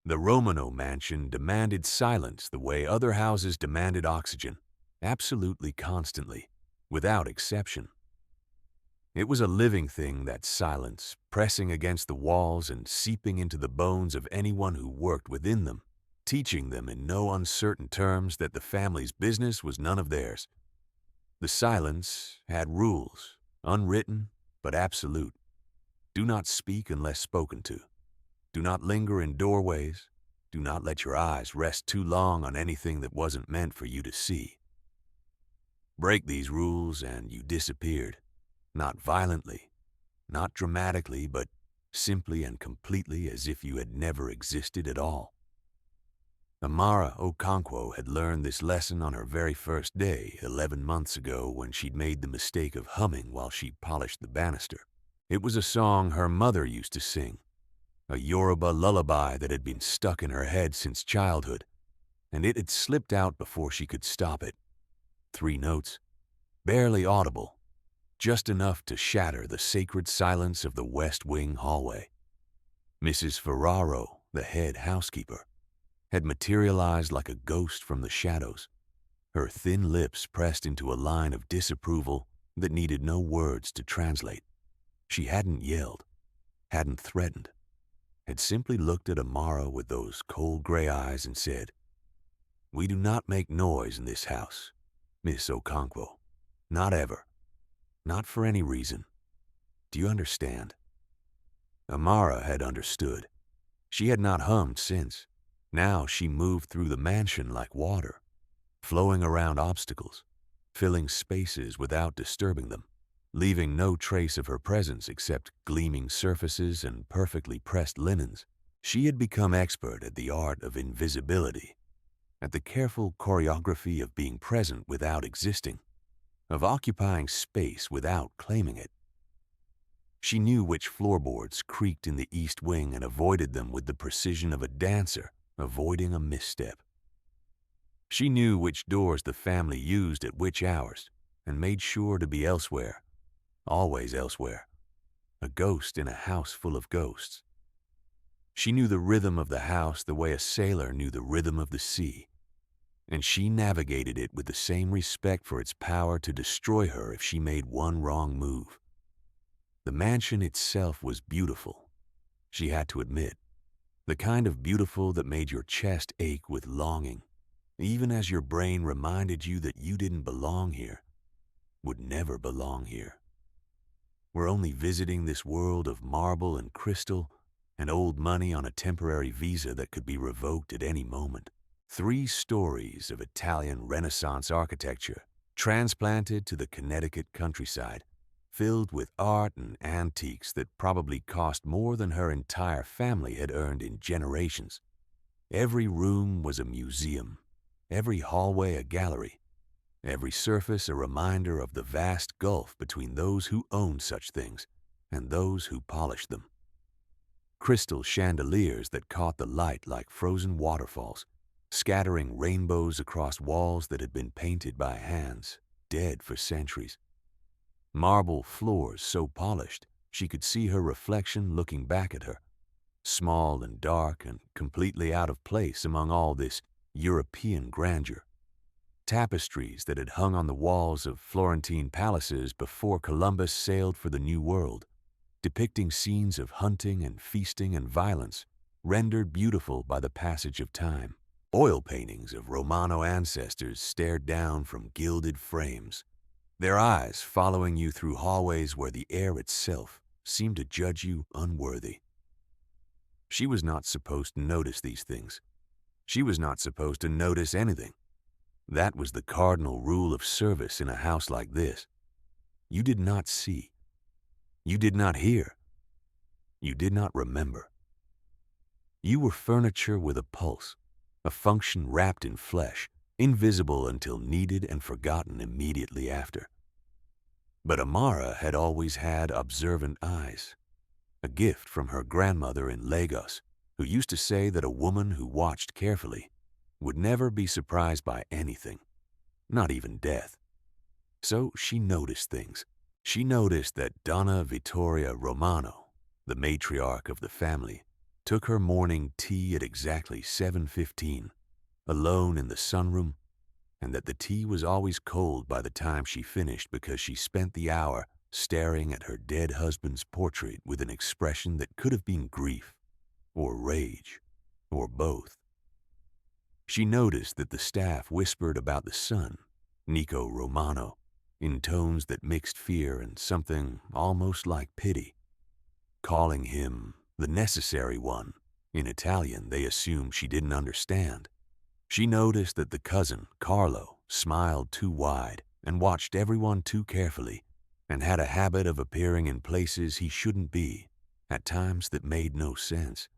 The Romano mansion demanded silence the way other houses demanded oxygen, absolutely constantly, without exception. It was a living thing, that silence, pressing against the walls and seeping into the bones of anyone who worked within them, teaching them in no uncertain terms that the family's business was none of theirs. The silence had rules, unwritten but absolute. Do not speak unless spoken to. Do not linger in doorways. Do not let your eyes rest too long on anything that wasn't meant for you to see. Break these rules and you disappeared. Not violently, not dramatically, but simply and completely as if you had never existed at all. Amara Okonkwo had learned this lesson on her very first day 11 months ago when she'd made the mistake of humming while she polished the banister. It was a song her mother used to sing, a Yoruba lullaby that had been stuck in her head since childhood, and it had slipped out before she could stop it. 3 notes, barely audible, just enough to shatter the sacred silence of the West Wing hallway. Mrs. Ferraro, the head housekeeper, had materialized like a ghost from the shadows, her thin lips pressed into a line of disapproval that needed no words to translate. She hadn't yelled, hadn't threatened, had simply looked at Amara with those cold gray eyes and said, "We do not make noise in this house, Miss Okonkwo. Not ever. Not for any reason. Do you understand?" Amara had understood. She had not hummed since. Now she moved through the mansion like water, flowing around obstacles, filling spaces without disturbing them, leaving no trace of her presence except gleaming surfaces and perfectly pressed linens. She had become expert at the art of invisibility, at the careful choreography of being present without existing, of occupying space without claiming it. She knew which floorboards creaked in the East Wing and avoided them with the precision of a dancer avoiding a misstep. She knew which doors the family used at which hours and made sure to be elsewhere, always elsewhere, a ghost in a house full of ghosts. She knew the rhythm of the house the way a sailor knew the rhythm of the sea, and she navigated it with the same respect for its power to destroy her if she made one wrong move. The mansion itself was beautiful, she had to admit, the kind of beautiful that made your chest ache with longing, even as your brain reminded you that you didn't belong here, would never belong here. We're only visiting this world of marble and crystal and old money on a temporary visa that could be revoked at any moment. 3 stories of Italian Renaissance architecture transplanted to the Connecticut countryside, filled with art and antiques that probably cost more than her entire family had earned in generations. Every room was a museum, every hallway a gallery, every surface a reminder of the vast gulf between those who owned such things and those who polished them. Crystal chandeliers that caught the light like frozen waterfalls, scattering rainbows across walls that had been painted by hands, dead for centuries. Marble floors so polished she could see her reflection looking back at her, small and dark and completely out of place among all this European grandeur. Tapestries that had hung on the walls of Florentine palaces before Columbus sailed for the New World, depicting scenes of hunting and feasting and violence, rendered beautiful by the passage of time. Oil paintings of Romano ancestors stared down from gilded frames, their eyes following you through hallways where the air itself seemed to judge you unworthy. She was not supposed to notice these things. She was not supposed to notice anything. That was the cardinal rule of service in a house like this. You did not see. You did not hear. You did not remember. You were furniture with a pulse, a function wrapped in flesh, invisible until needed and forgotten immediately after. But Amara had always had observant eyes, a gift from her grandmother in Lagos, who used to say that a woman who watched carefully would never be surprised by anything, not even death. So she noticed things. She noticed that Donna Vittoria Romano, the matriarch of the family, took her morning tea at exactly 7:15, alone in the sunroom, and that the tea was always cold by the time she finished because she spent the hour staring at her dead husband's portrait with an expression that could have been grief, or rage, or both. She noticed that the staff whispered about the son, Nico Romano, in tones that mixed fear and something almost like pity, calling him the necessary one. In Italian, they assumed she didn't understand. She noticed that the cousin, Carlo, smiled too wide and watched everyone too carefully and had a habit of appearing in places he shouldn't be, at times that made no sense.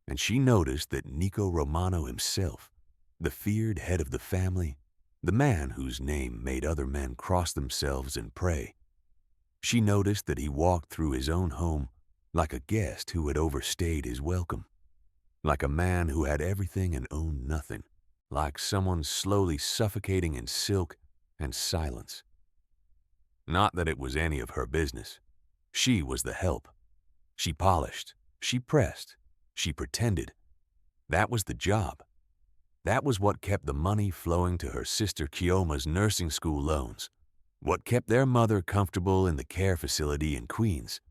And she noticed that Nico Romano himself, the feared head of the family, the man whose name made other men cross themselves and pray, she noticed that he walked through his own home like a guest who had overstayed his welcome, like a man who had everything and owned nothing, like someone slowly suffocating in silk and silence. Not that it was any of her business. She was the help. She polished, she pressed, she pretended. That was the job. That was what kept the money flowing to her sister Chioma's nursing school loans, what kept their mother comfortable in the care facility in Queens,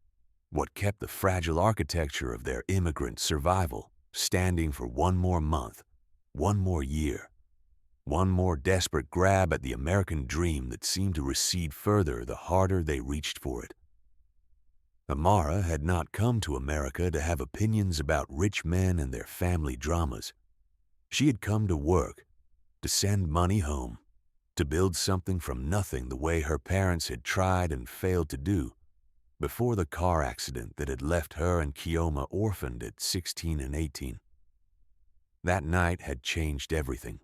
what kept the fragile architecture of their immigrant survival standing for one more month, one more year, one more desperate grab at the American dream that seemed to recede further the harder they reached for it. Amara had not come to America to have opinions about rich men and their family dramas. She had come to work, to send money home, to build something from nothing the way her parents had tried and failed to do before the car accident that had left her and Chioma orphaned at 16 and 18. That night had changed everything.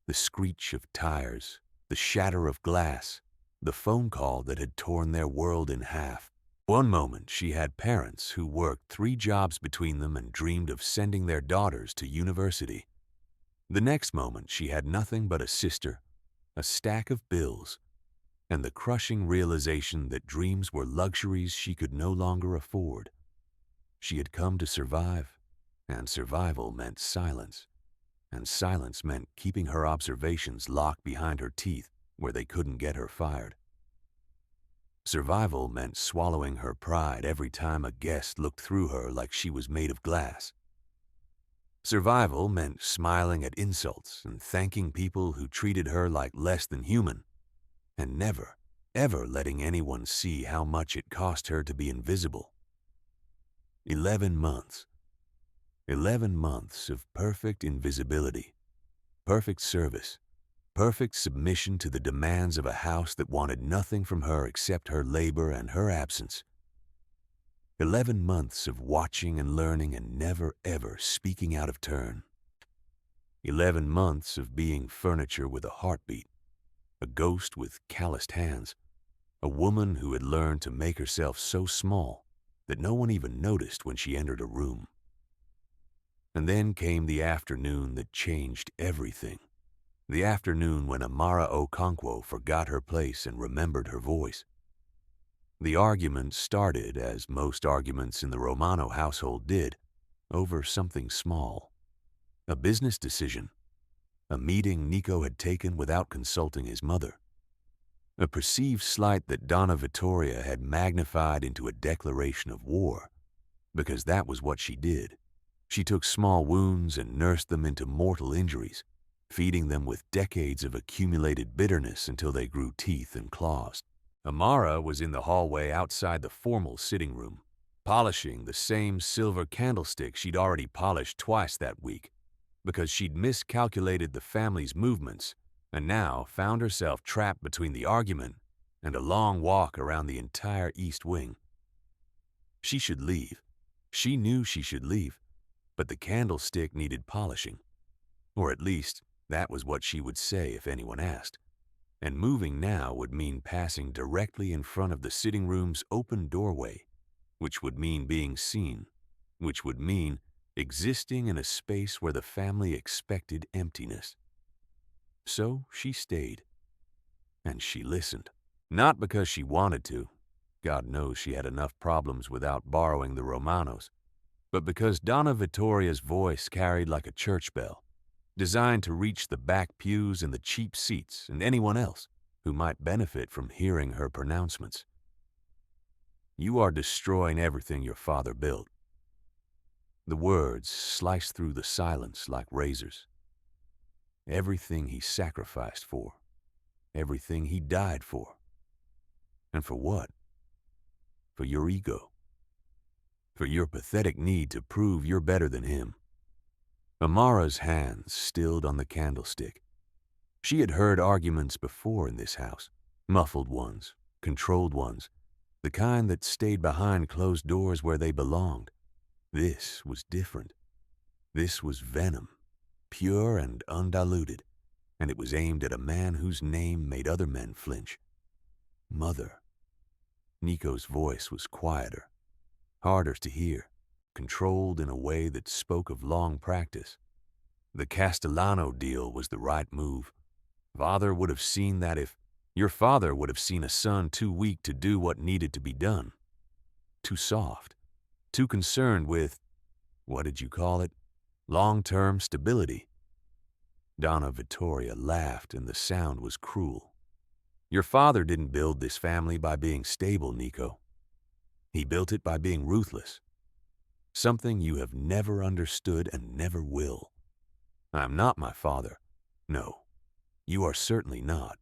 The screech of tires, the shatter of glass, the phone call that had torn their world in half. One moment she had parents who worked 3 jobs between them and dreamed of sending their daughters to university. The next moment she had nothing but a sister, a stack of bills, and the crushing realization that dreams were luxuries she could no longer afford. She had come to survive, and survival meant silence, and silence meant keeping her observations locked behind her teeth where they couldn't get her fired. Survival meant swallowing her pride every time a guest looked through her like she was made of glass. Survival meant smiling at insults and thanking people who treated her like less than human, and never, ever letting anyone see how much it cost her to be invisible. 11 months. 11 months of perfect invisibility, perfect service, perfect submission to the demands of a house that wanted nothing from her except her labor and her absence. 11 months of watching and learning and never ever speaking out of turn. 11 months of being furniture with a heartbeat, a ghost with calloused hands, a woman who had learned to make herself so small that no one even noticed when she entered a room. And then came the afternoon that changed everything. The afternoon when Amara Okonkwo forgot her place and remembered her voice. The argument started, as most arguments in the Romano household did, over something small. A business decision. A meeting Nico had taken without consulting his mother. A perceived slight that Donna Vittoria had magnified into a declaration of war, because that was what she did. She took small wounds and nursed them into mortal injuries, feeding them with decades of accumulated bitterness until they grew teeth and claws. Amara was in the hallway outside the formal sitting room, polishing the same silver candlestick she'd already polished twice that week, because she'd miscalculated the family's movements and now found herself trapped between the argument and a long walk around the entire East Wing. She should leave. She knew she should leave, but the candlestick needed polishing. Or at least, that was what she would say if anyone asked. And moving now would mean passing directly in front of the sitting room's open doorway, which would mean being seen, which would mean existing in a space where the family expected emptiness. So she stayed, and she listened. Not because she wanted to. God knows she had enough problems without borrowing the Romanos. but because Donna Vittoria's voice carried like a church bell, designed to reach the back pews and the cheap seats and anyone else who might benefit from hearing her pronouncements. You are destroying everything your father built. The words sliced through the silence like razors. Everything he sacrificed for, everything he died for. And for what? For your ego. For your pathetic need to prove you're better than him. Amara's hands stilled on the candlestick. She had heard arguments before in this house, muffled ones, controlled ones, the kind that stayed behind closed doors where they belonged. This was different. This was venom, pure and undiluted, and it was aimed at a man whose name made other men flinch. Mother. Nico's voice was quieter, harder to hear, controlled in a way that spoke of long practice. The Castellano deal was the right move. Father would have seen that if your father would have seen a son too weak to do what needed to be done. Too soft. Too concerned with, what did you call it? Long-term stability. Donna Vittoria laughed, and the sound was cruel. Your father didn't build this family by being stable, Nico. He built it by being ruthless. Something you have never understood and never will. I am not my father. No, you are certainly not.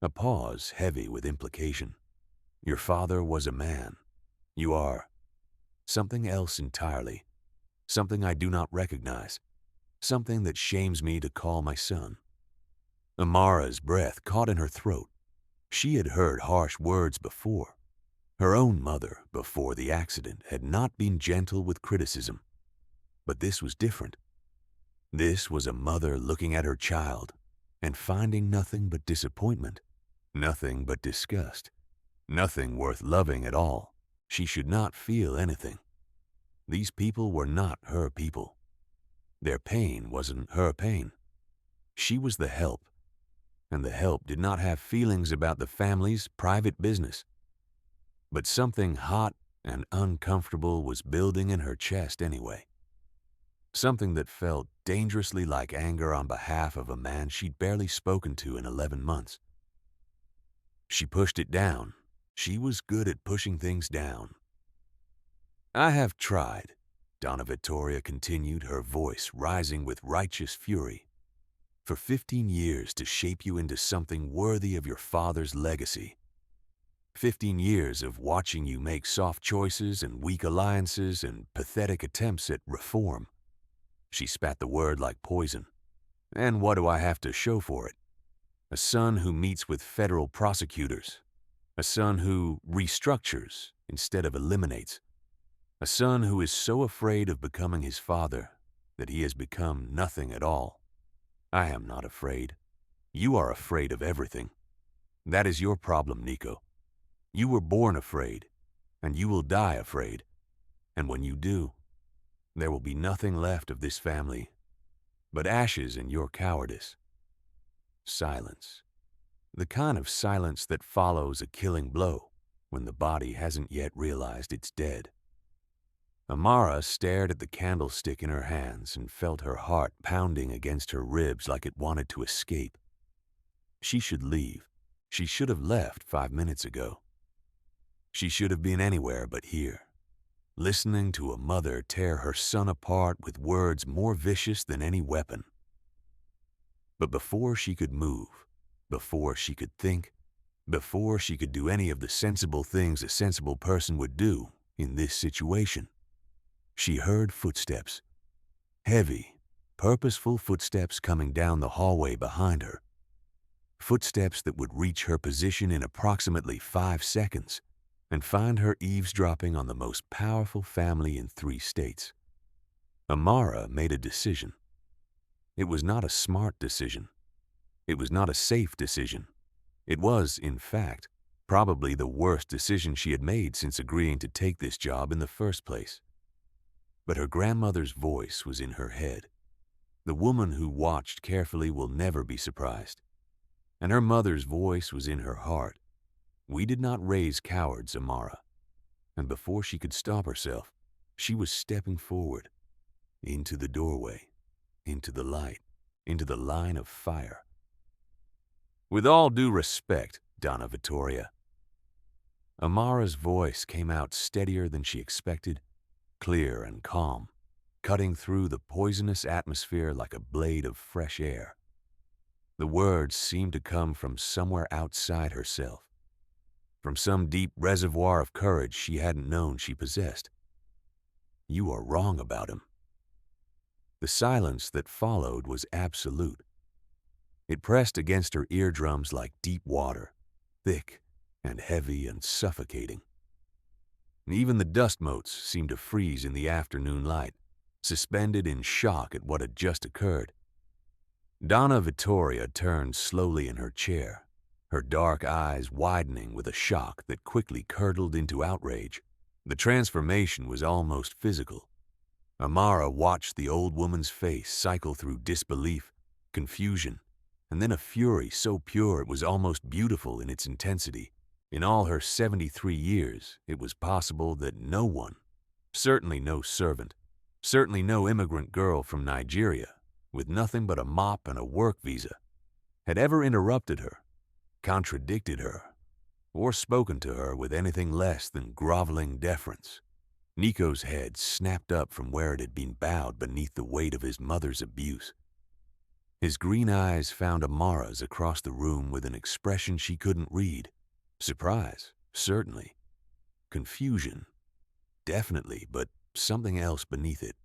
A pause heavy with implication. Your father was a man. You are something else entirely. Something I do not recognize. Something that shames me to call my son. Amara's breath caught in her throat. She had heard harsh words before. Her own mother, before the accident, had not been gentle with criticism. But this was different. This was a mother looking at her child and finding nothing but disappointment, nothing but disgust, nothing worth loving at all. She should not feel anything. These people were not her people. Their pain wasn't her pain. She was the help, and the help did not have feelings about the family's private business. But something hot and uncomfortable was building in her chest anyway. Something that felt dangerously like anger on behalf of a man she'd barely spoken to in 11 months. She pushed it down. She was good at pushing things down. I have tried, Donna Vittoria continued, her voice rising with righteous fury, for 15 years to shape you into something worthy of your father's legacy. 15 years of watching you make soft choices and weak alliances and pathetic attempts at reform. She spat the word like poison. And what do I have to show for it? A son who meets with federal prosecutors. A son who restructures instead of eliminates. A son who is so afraid of becoming his father that he has become nothing at all. I am not afraid. You are afraid of everything. That is your problem, Nico. You were born afraid, and you will die afraid. And when you do, there will be nothing left of this family but ashes in your cowardice. Silence. The kind of silence that follows a killing blow when the body hasn't yet realized it's dead. Amara stared at the candlestick in her hands and felt her heart pounding against her ribs like it wanted to escape. She should leave. She should have left 5 minutes ago. She should have been anywhere but here, listening to a mother tear her son apart with words more vicious than any weapon. But before she could move, before she could think, before she could do any of the sensible things a sensible person would do in this situation, she heard footsteps. Heavy, purposeful footsteps coming down the hallway behind her. Footsteps that would reach her position in approximately 5 seconds and find her eavesdropping on the most powerful family in 3 states. Amara made a decision. It was not a smart decision. It was not a safe decision. It was, in fact, probably the worst decision she had made since agreeing to take this job in the first place. But her grandmother's voice was in her head. The woman who watched carefully will never be surprised. And her mother's voice was in her heart. We did not raise cowards, Amara. And before she could stop herself, She was stepping forward, into the doorway, into the light, into the line of fire. "With all due respect, Donna Vittoria." Amara's voice came out steadier than she expected, clear and calm, cutting through the poisonous atmosphere like a blade of fresh air. The words seemed to come from somewhere outside herself, from some deep reservoir of courage she hadn't known she possessed. "You are wrong about him." The silence that followed was absolute. It pressed against her eardrums like deep water, thick and heavy and suffocating. Even the dust motes seemed to freeze in the afternoon light, suspended in shock at what had just occurred. Donna Vittoria turned slowly in her chair, her dark eyes widening with a shock that quickly curdled into outrage. The transformation was almost physical. Amara watched the old woman's face cycle through disbelief, confusion, and then a fury so pure it was almost beautiful in its intensity. In all her 73 years, it was possible that no one, certainly no servant, certainly no immigrant girl from Nigeria, with nothing but a mop and a work visa, had ever interrupted her, contradicted her, or spoken to her with anything less than groveling deference. Nico's head snapped up from where it had been bowed beneath the weight of his mother's abuse. His green eyes found Amara's across the room with an expression she couldn't read. Surprise, certainly. Confusion, definitely, but something else beneath it.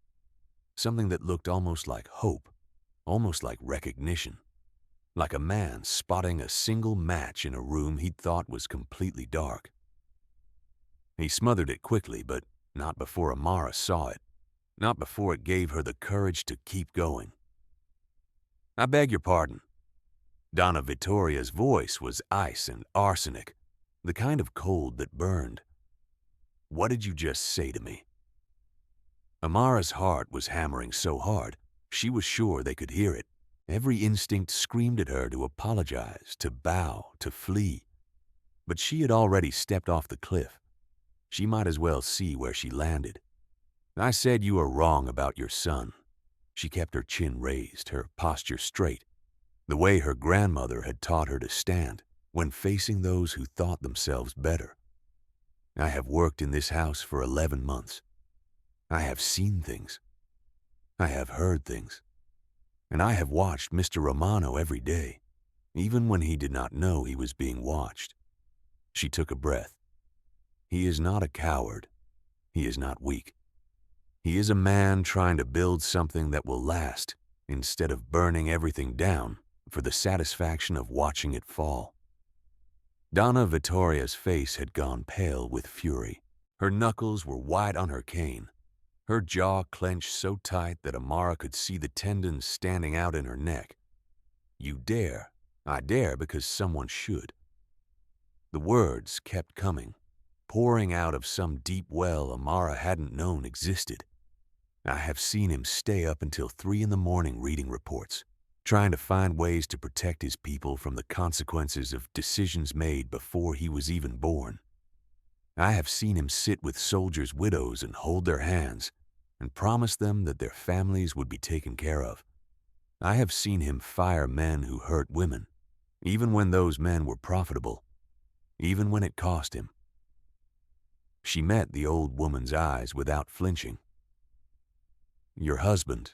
Something that looked almost like hope, almost like recognition. Like a man spotting a single match in a room he'd thought was completely dark. He smothered it quickly, but not before Amara saw it. Not before it gave her the courage to keep going. "I beg your pardon." Donna Vittoria's voice was ice and arsenic, the kind of cold that burned. "What did you just say to me?" Amara's heart was hammering so hard, she was sure they could hear it. Every instinct screamed at her to apologize, to bow, to flee. But she had already stepped off the cliff. She might as well see where she landed. "I said you are wrong about your son." She kept her chin raised, her posture straight, the way her grandmother had taught her to stand when facing those who thought themselves better. "I have worked in this house for 11 months. I have seen things. I have heard things. And I have watched Mr. Romano every day, even when he did not know he was being watched." She took a breath. "He is not a coward. He is not weak. He is a man trying to build something that will last instead of burning everything down for the satisfaction of watching it fall." Donna Vittoria's face had gone pale with fury. Her knuckles were white on her cane, her jaw clenched so tight that Amara could see the tendons standing out in her neck. "You dare. I dare because someone should." The words kept coming, pouring out of some deep well Amara hadn't known existed. "I have seen him stay up until 3 in the morning reading reports, trying to find ways to protect his people from the consequences of decisions made before he was even born. I have seen him sit with soldiers' widows and hold their hands and promise them that their families would be taken care of. I have seen him fire men who hurt women, even when those men were profitable, even when it cost him." She met the old woman's eyes without flinching. "Your husband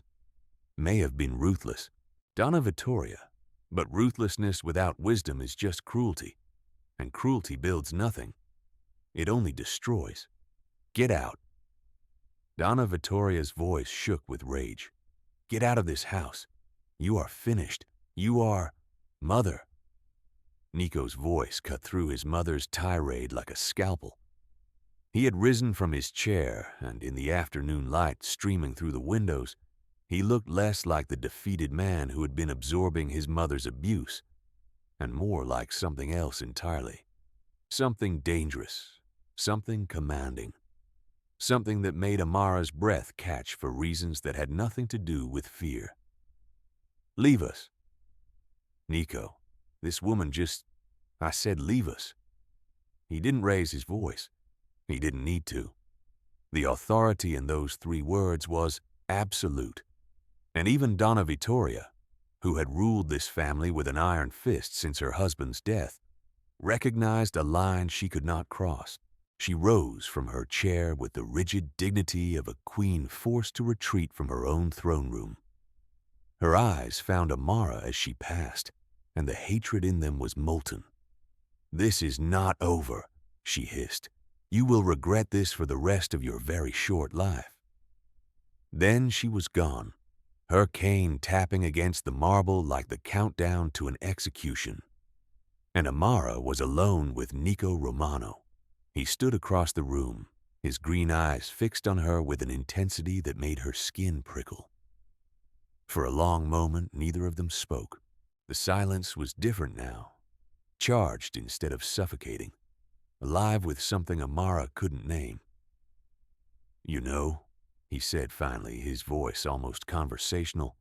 may have been ruthless, Donna Vittoria, but ruthlessness without wisdom is just cruelty, and cruelty builds nothing. It only destroys. Get out." Donna Vittoria's voice shook with rage. "Get out of this house. You are finished. You are... Mother." Nico's voice cut through his mother's tirade like a scalpel. He had risen from his chair, and in the afternoon light streaming through the windows, he looked less like the defeated man who had been absorbing his mother's abuse, and more like something else entirely. Something dangerous, something commanding, something that made Amara's breath catch for reasons that had nothing to do with fear. "Leave us." "Nico, this woman just... I said leave us." He didn't raise his voice. He didn't need to. The authority in those 3 words was absolute. And even Donna Vittoria, who had ruled this family with an iron fist since her husband's death, recognized a line she could not cross. She rose from her chair with the rigid dignity of a queen forced to retreat from her own throne room. Her eyes found Amara as she passed, and the hatred in them was molten. "This is not over," she hissed. "You will regret this for the rest of your very short life." Then she was gone, her cane tapping against the marble like the countdown to an execution. And Amara was alone with Nico Romano. He stood across the room, his green eyes fixed on her with an intensity that made her skin prickle. For a long moment, neither of them spoke. The silence was different now, charged instead of suffocating, alive with something Amara couldn't name. "You know," he said finally, his voice almost conversational,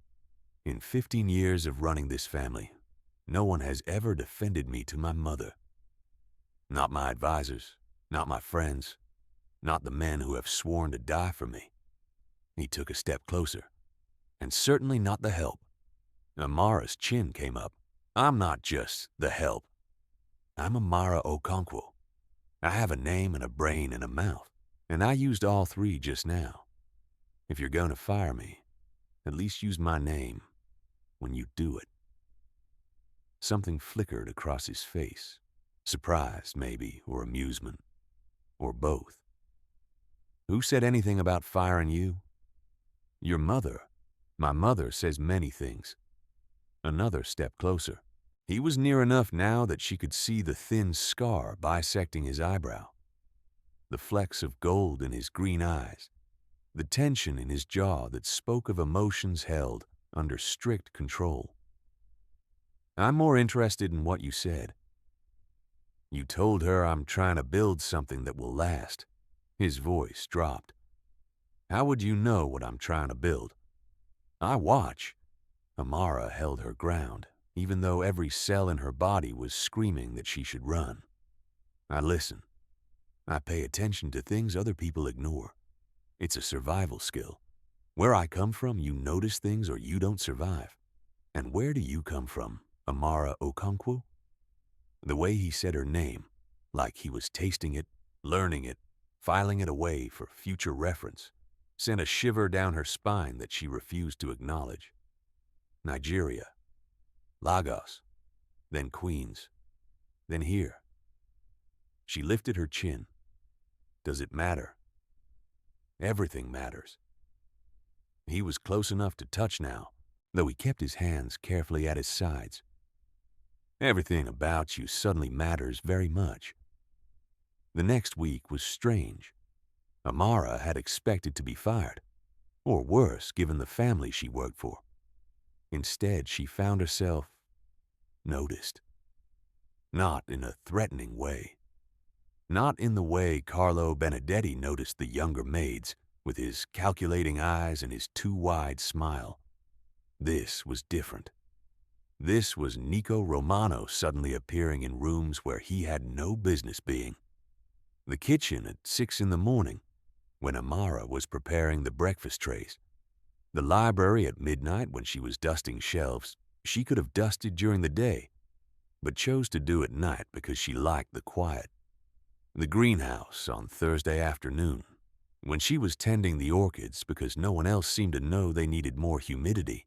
"in 15 years of running this family, no one has ever defended me to my mother. Not my advisors, not my friends, not the men who have sworn to die for me." He took a step closer. "And certainly not the help." Amara's chin came up. "I'm not just the help. I'm Amara Okonkwo. I have a name and a brain and a mouth, and I used all 3 just now. If you're going to fire me, at least use my name when you do it." Something flickered across his face. Surprise, maybe, or amusement, or both. "Who said anything about firing you?" "Your mother. My mother says many things." Another step closer. He was near enough now that she could see the thin scar bisecting his eyebrow, the flecks of gold in his green eyes, the tension in his jaw that spoke of emotions held under strict control. "I'm more interested in what you said." "You told her I'm trying to build something that will last." His voice dropped. "How would you know what I'm trying to build?" "I watch." Amara held her ground, even though every cell in her body was screaming that she should run. "I listen. I pay attention to things other people ignore. It's a survival skill. Where I come from, you notice things or you don't survive. And where do you come from, Amara Okonkwo?" The way he said her name, like he was tasting it, learning it, filing it away for future reference, sent a shiver down her spine that she refused to acknowledge. "Nigeria. Lagos. Then Queens. Then here." She lifted her chin. "Does it matter?" "Everything matters." He was close enough to touch now, though he kept his hands carefully at his sides. "Everything about you suddenly matters very much." The next week was strange. Amara had expected to be fired, or worse, given the family she worked for. Instead, she found herself noticed. Not in a threatening way. Not in the way Carlo Benedetti noticed the younger maids, with his calculating eyes and his too wide smile. This was different. This was Nico Romano suddenly appearing in rooms where he had no business being. The kitchen at 6 in the morning, when Amara was preparing the breakfast trays. The library at midnight when she was dusting shelves. She could have dusted during the day, but chose to do at night because she liked the quiet. The greenhouse on Thursday afternoon, when she was tending the orchids because no one else seemed to know they needed more humidity.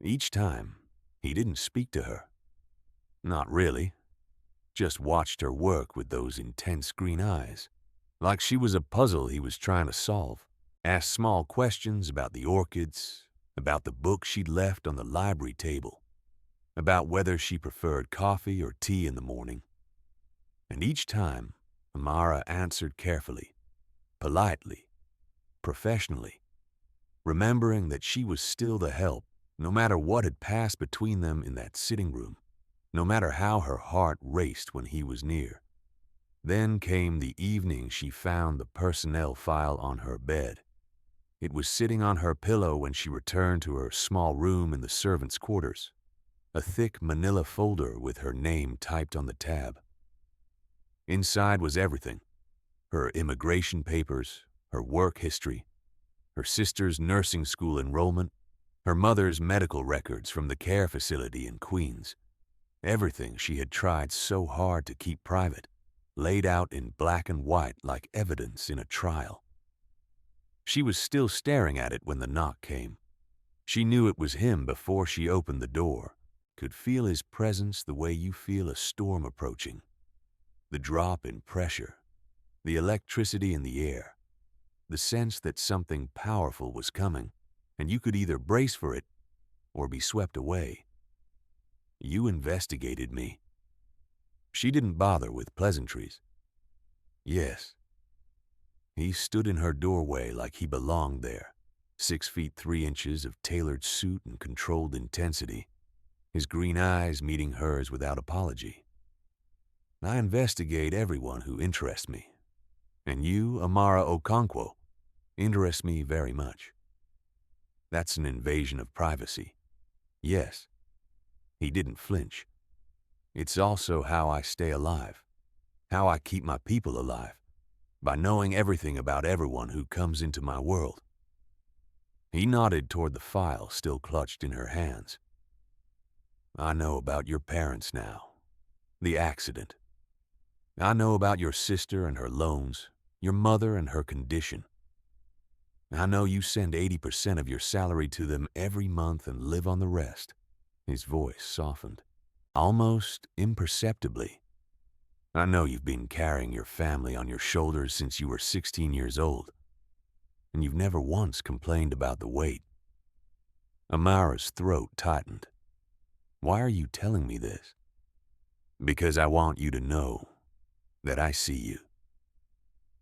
Each time, he didn't speak to her. Not really. Just watched her work with those intense green eyes, like she was a puzzle he was trying to solve. Asked small questions about the orchids, about the book she'd left on the library table, about whether she preferred coffee or tea in the morning. And each time, Amara answered carefully, politely, professionally, remembering that she was still the help, no matter what had passed between them in that sitting room, no matter how her heart raced when he was near. Then came the evening she found the personnel file on her bed. It was sitting on her pillow when she returned to her small room in the servants' quarters, a thick manila folder with her name typed on the tab. Inside was everything: her immigration papers, her work history, her sister's nursing school enrollment, her mother's medical records from the care facility in Queens. Everything she had tried so hard to keep private, laid out in black and white like evidence in a trial. She was still staring at it when the knock came. She knew it was him before she opened the door, could feel his presence the way you feel a storm approaching. The drop in pressure, the electricity in the air, the sense that something powerful was coming, and you could either brace for it or be swept away. You investigated me. She didn't bother with pleasantries. Yes. He stood in her doorway like he belonged there, 6 feet 3 inches of tailored suit and controlled intensity, his green eyes meeting hers without apology. I investigate everyone who interests me, and you, Amara Okonkwo, interest me very much. That's an invasion of privacy. Yes. He didn't flinch. It's also how I stay alive, how I keep my people alive, by knowing everything about everyone who comes into my world. He nodded toward the file still clutched in her hands. I know about your parents now, the accident. I know about your sister and her loans, your mother and her condition. I know you send 80% of your salary to them every month and live on the rest. His voice softened, almost imperceptibly. I know you've been carrying your family on your shoulders since you were 16 years old, and you've never once complained about the weight. Amara's throat tightened. Why are you telling me this? Because I want you to know that I see you.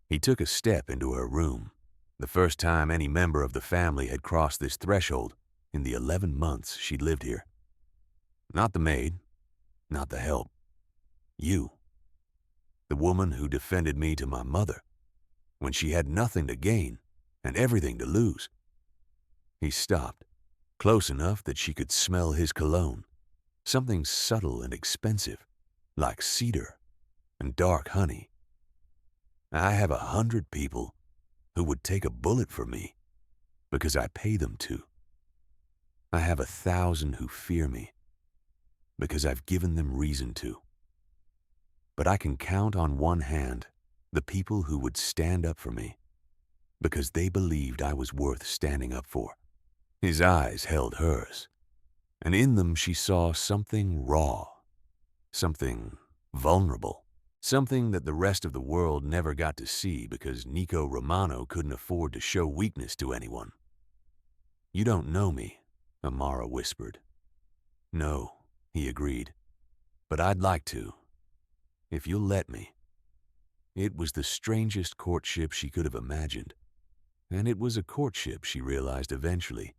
He took a step into her room, the first time any member of the family had crossed this threshold in the 11 months she'd lived here. Not the maid, not the help. You. The woman who defended me to my mother when she had nothing to gain and everything to lose. He stopped, close enough that she could smell his cologne, something subtle and expensive, like cedar and dark honey. I have 100 people who would take a bullet for me because I pay them to. I have 1,000 who fear me because I've given them reason to. But I can count on one hand the people who would stand up for me because they believed I was worth standing up for. His eyes held hers, and in them she saw something raw, something vulnerable, something that the rest of the world never got to see because Nico Romano couldn't afford to show weakness to anyone. You don't know me, Amara whispered. No, he agreed, but I'd like to, if you'll let me. It was the strangest courtship she could have imagined, and it was a courtship she realized eventually,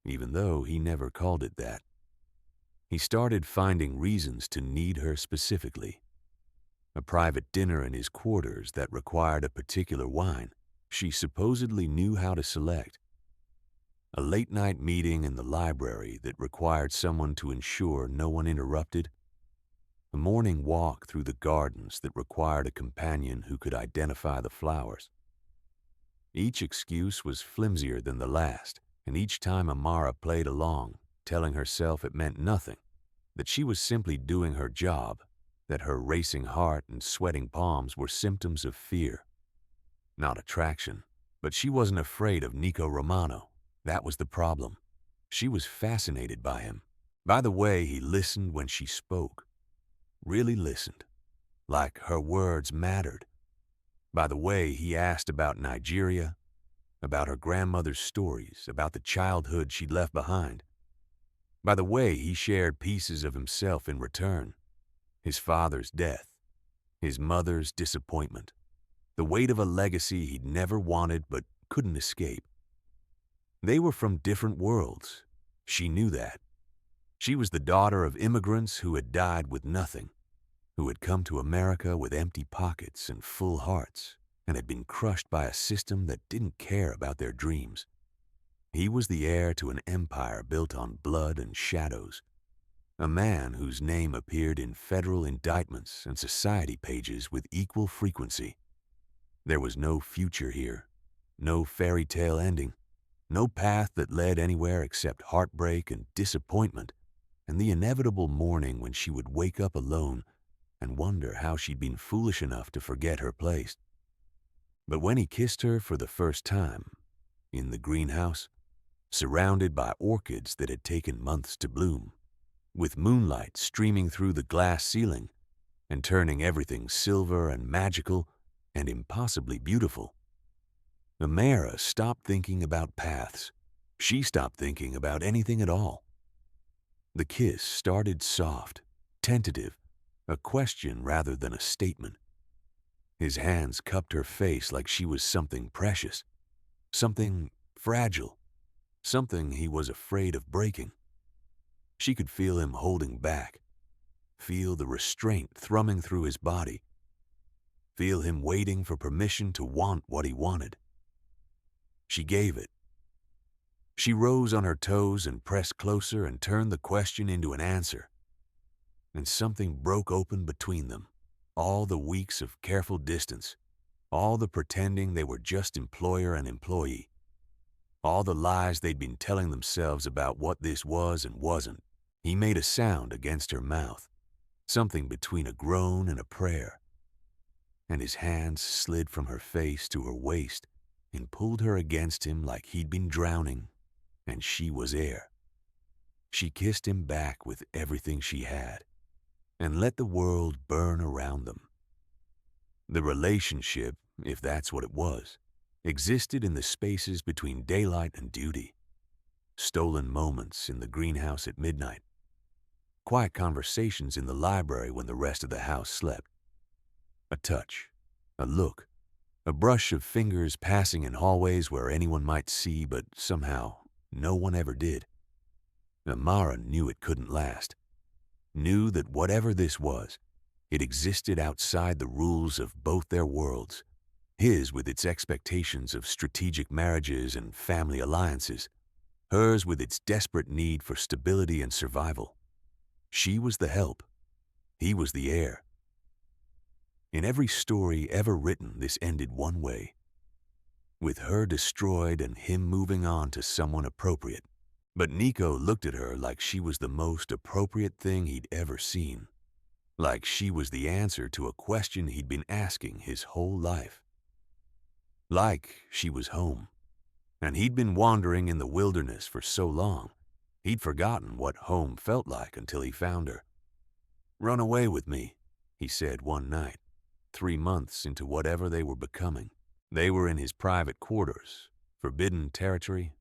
even though he never called it that. He started finding reasons to need her specifically. A private dinner in his quarters that required a particular wine she supposedly knew how to select. A late-night meeting in the library that required someone to ensure no one interrupted. A morning walk through the gardens that required a companion who could identify the flowers. Each excuse was flimsier than the last, and each time Amara played along, telling herself it meant nothing, that she was simply doing her job, that her racing heart and sweating palms were symptoms of fear. Not attraction, but she wasn't afraid of Nico Romano. That was the problem. She was fascinated by him, by the way he listened when she spoke. Really listened, like her words mattered. By the way he asked about Nigeria, about her grandmother's stories, about the childhood she'd left behind. By the way he shared pieces of himself in return. His father's death, his mother's disappointment, the weight of a legacy he'd never wanted but couldn't escape. They were from different worlds. She knew that. She was the daughter of immigrants who had died with nothing, who had come to America with empty pockets and full hearts, and had been crushed by a system that didn't care about their dreams. He was the heir to an empire built on blood and shadows, a man whose name appeared in federal indictments and society pages with equal frequency. There was no future here, no fairy tale ending, no path that led anywhere except heartbreak and disappointment, and the inevitable morning when she would wake up alone and wonder how she'd been foolish enough to forget her place. But when he kissed her for the first time, in the greenhouse, surrounded by orchids that had taken months to bloom, with moonlight streaming through the glass ceiling and turning everything silver and magical and impossibly beautiful, Amara stopped thinking about paths. She stopped thinking about anything at all. The kiss started soft, tentative, a question rather than a statement. His hands cupped her face like she was something precious, something fragile, something he was afraid of breaking. She could feel him holding back, feel the restraint thrumming through his body, feel him waiting for permission to want what he wanted. She gave it. She rose on her toes and pressed closer and turned the question into an answer. And something broke open between them. All the weeks of careful distance, all the pretending they were just employer and employee, all the lies they'd been telling themselves about what this was and wasn't. He made a sound against her mouth, something between a groan and a prayer, and his hands slid from her face to her waist and pulled her against him like he'd been drowning, and she was air. She kissed him back with everything she had, and let the world burn around them. The relationship, if that's what it was, existed in the spaces between daylight and duty. Stolen moments in the greenhouse at midnight. Quiet conversations in the library when the rest of the house slept. A touch, a look, a brush of fingers passing in hallways where anyone might see, but somehow no one ever did. Amara knew it couldn't last. Knew that whatever this was, it existed outside the rules of both their worlds, his with its expectations of strategic marriages and family alliances, hers with its desperate need for stability and survival. She was the help. He was the heir. In every story ever written, this ended one way, with her destroyed and him moving on to someone appropriate. But Nico looked at her like she was the most appropriate thing he'd ever seen, like she was the answer to a question he'd been asking his whole life. Like she was home, and he'd been wandering in the wilderness for so long, he'd forgotten what home felt like until he found her. "Run away with me," he said one night, 3 months into whatever they were becoming. They were in his private quarters, forbidden territory,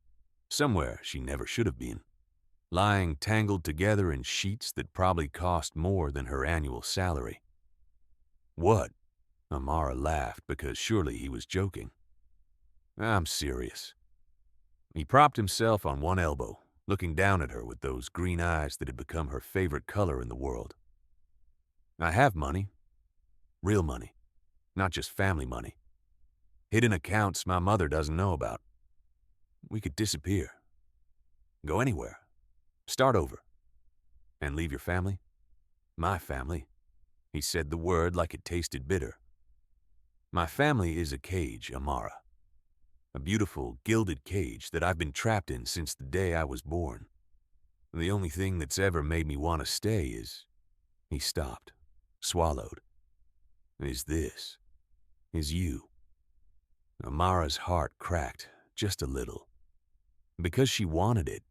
somewhere she never should have been, lying tangled together in sheets that probably cost more than her annual salary. "What?" Amara laughed because surely he was joking. "I'm serious." He propped himself on one elbow, looking down at her with those green eyes that had become her favorite color in the world. "I have money. Real money. Not just family money. Hidden accounts my mother doesn't know about. We could disappear. Go anywhere. Start over. And leave your family? My family." He said the word like it tasted bitter. "My family is a cage, Amara. A beautiful, gilded cage that I've been trapped in since the day I was born. The only thing that's ever made me want to stay is..." He stopped, swallowed. "Is this. Is you." Amara's heart cracked, just a little. Because she wanted it.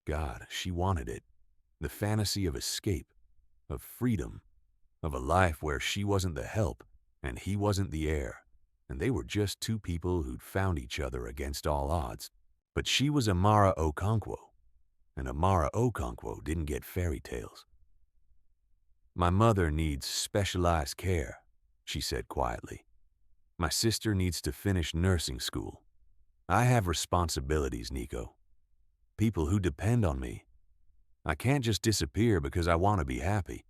God, she wanted it. The fantasy of escape, of freedom, of a life where she wasn't the help and he wasn't the heir, and they were just two people who'd found each other against all odds. But she was Amara Okonkwo, and Amara Okonkwo didn't get fairy tales. "My mother needs specialized care," she said quietly. "My sister needs to finish nursing school. I have responsibilities, Nico. People who depend on me. I can't just disappear because I want to be happy.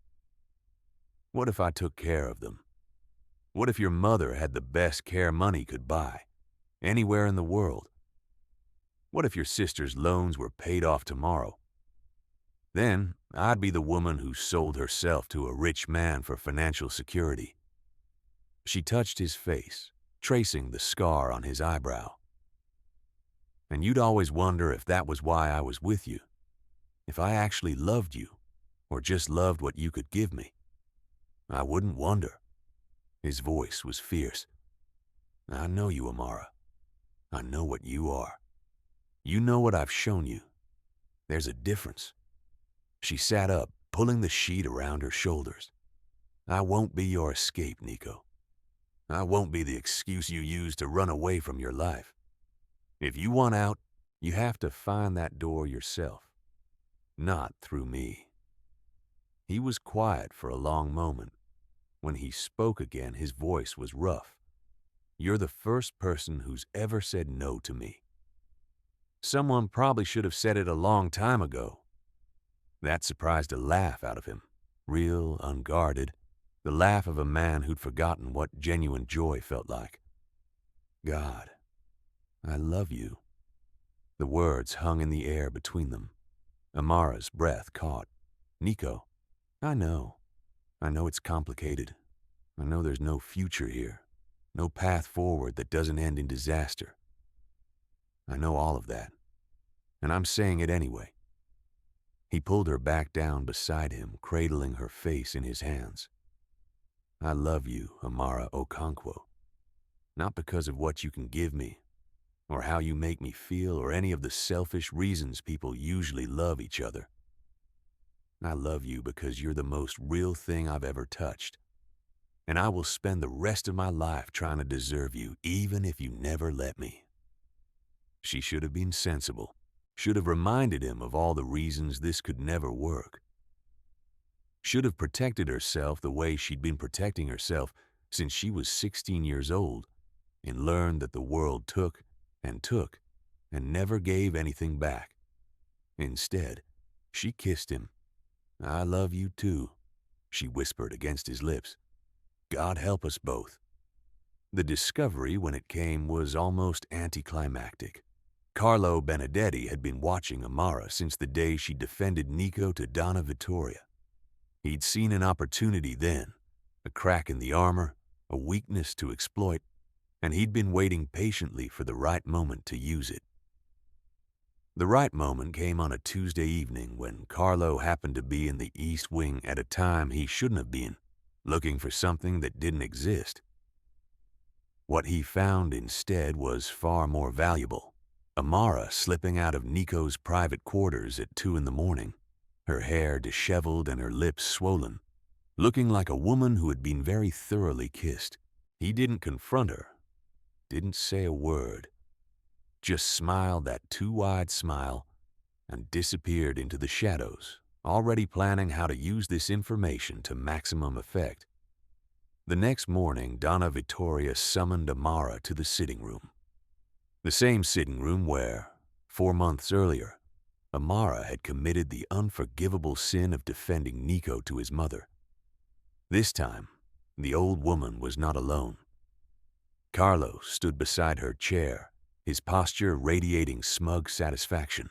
What if I took care of them? What if your mother had the best care money could buy, anywhere in the world? What if your sister's loans were paid off tomorrow? Then I'd be the woman who sold herself to a rich man for financial security." She touched his face, tracing the scar on his eyebrow. And you'd always wonder if that was why I was with you, if I actually loved you, or just loved what you could give me. I wouldn't wonder. His voice was fierce. I know you, Amara. I know what you are. You know what I've shown you. There's a difference. She sat up, pulling the sheet around her shoulders. I won't be your escape, Nico. I won't be the excuse you use to run away from your life. If you want out, you have to find that door yourself, not through me. He was quiet for a long moment. When he spoke again, his voice was rough. You're the first person who's ever said no to me. Someone probably should have said it a long time ago. That surprised a laugh out of him, real, unguarded, the laugh of a man who'd forgotten what genuine joy felt like. God, I love you. The words hung in the air between them. Amara's breath caught. Nico, I know it's complicated. I know there's no future here, no path forward that doesn't end in disaster. I know all of that, and I'm saying it anyway. He pulled her back down beside him, cradling her face in his hands. I love you, Amara Okonkwo, not because of what you can give me, or how you make me feel, or any of the selfish reasons people usually love each other. I love you because you're the most real thing I've ever touched, and I will spend the rest of my life trying to deserve you, even if you never let me. She should have been sensible, should have reminded him of all the reasons this could never work. Should have protected herself the way she'd been protecting herself since she was 16 years old, and learned that the world took and never gave anything back. Instead, she kissed him. I love you too, she whispered against his lips. God help us both. The discovery, when it came, was almost anticlimactic. Carlo Benedetti had been watching Amara since the day she defended Nico to Donna Vittoria. He'd seen an opportunity then, a crack in the armor, a weakness to exploit, and he'd been waiting patiently for the right moment to use it. The right moment came on a Tuesday evening when Carlo happened to be in the East Wing at a time he shouldn't have been, looking for something that didn't exist. What he found instead was far more valuable. Amara slipping out of Nico's private quarters at 2 a.m, her hair disheveled and her lips swollen, looking like a woman who had been very thoroughly kissed. He didn't confront her, didn't say a word, just smiled that too-wide smile and disappeared into the shadows, already planning how to use this information to maximum effect. The next morning, Donna Vittoria summoned Amara to the sitting room. The same sitting room where, 4 months earlier, Amara had committed the unforgivable sin of defending Nico to his mother. This time, the old woman was not alone. Carlo stood beside her chair, his posture radiating smug satisfaction.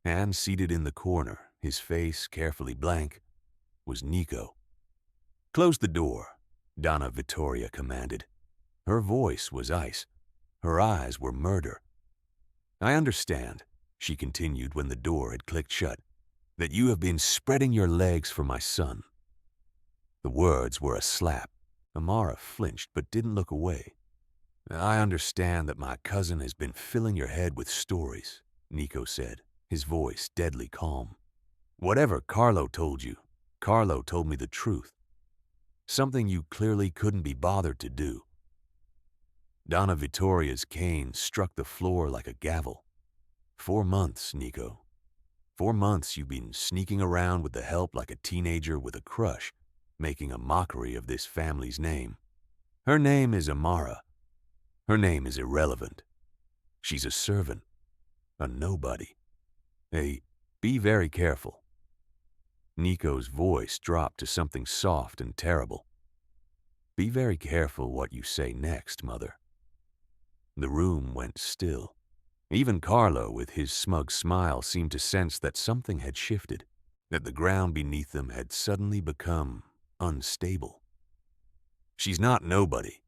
And seated in the corner, his face carefully blank, was Nico. Close the door, Donna Vittoria commanded. Her voice was ice. Her eyes were murder. I understand, she continued when the door had clicked shut, that you have been spreading your legs for my son. The words were a slap. Amara flinched but didn't look away. I understand that my cousin has been filling your head with stories, Nico said, his voice deadly calm. Whatever Carlo told you, Carlo told me the truth. Something you clearly couldn't be bothered to do. Donna Vittoria's cane struck the floor like a gavel. 4 months, Nico. 4 months you've been sneaking around with the help like a teenager with a crush, making a mockery of this family's name. Her name is Amara. Her name is irrelevant. She's a servant, a nobody. Be very careful. Nico's voice dropped to something soft and terrible. Be very careful what you say next, Mother. The room went still. Even Carlo, with his smug smile, seemed to sense that something had shifted, that the ground beneath them had suddenly become unstable. She's not nobody,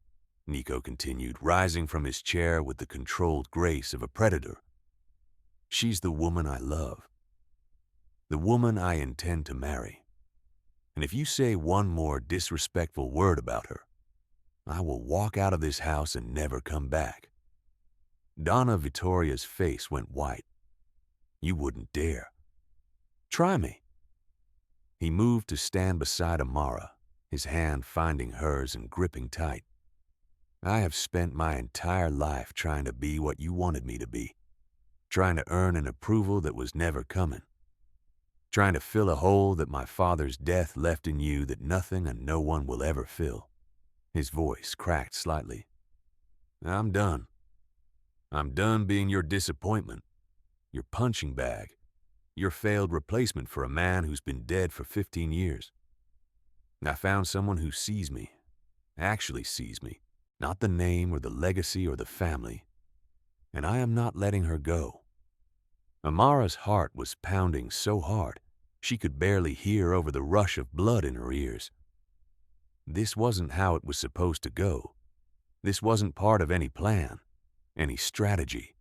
Nico continued, rising from his chair with the controlled grace of a predator, She's the woman I love, the woman I intend to marry. And if you say one more disrespectful word about her, I will walk out of this house and never come back." Donna Vittoria's face went white. "You wouldn't dare." "Try me." He moved to stand beside Amara, his hand finding hers and gripping tight. "I have spent my entire life trying to be what you wanted me to be, trying to earn an approval that was never coming, trying to fill a hole that my father's death left in you that nothing and no one will ever fill." His voice cracked slightly. "I'm done. I'm done being your disappointment, your punching bag, your failed replacement for a man who's been dead for 15 years. I found someone who sees me, actually sees me, not the name or the legacy or the family, and I am not letting her go." Amara's heart was pounding so hard she could barely hear over the rush of blood in her ears. This wasn't how it was supposed to go. This wasn't part of any plan, any strategy,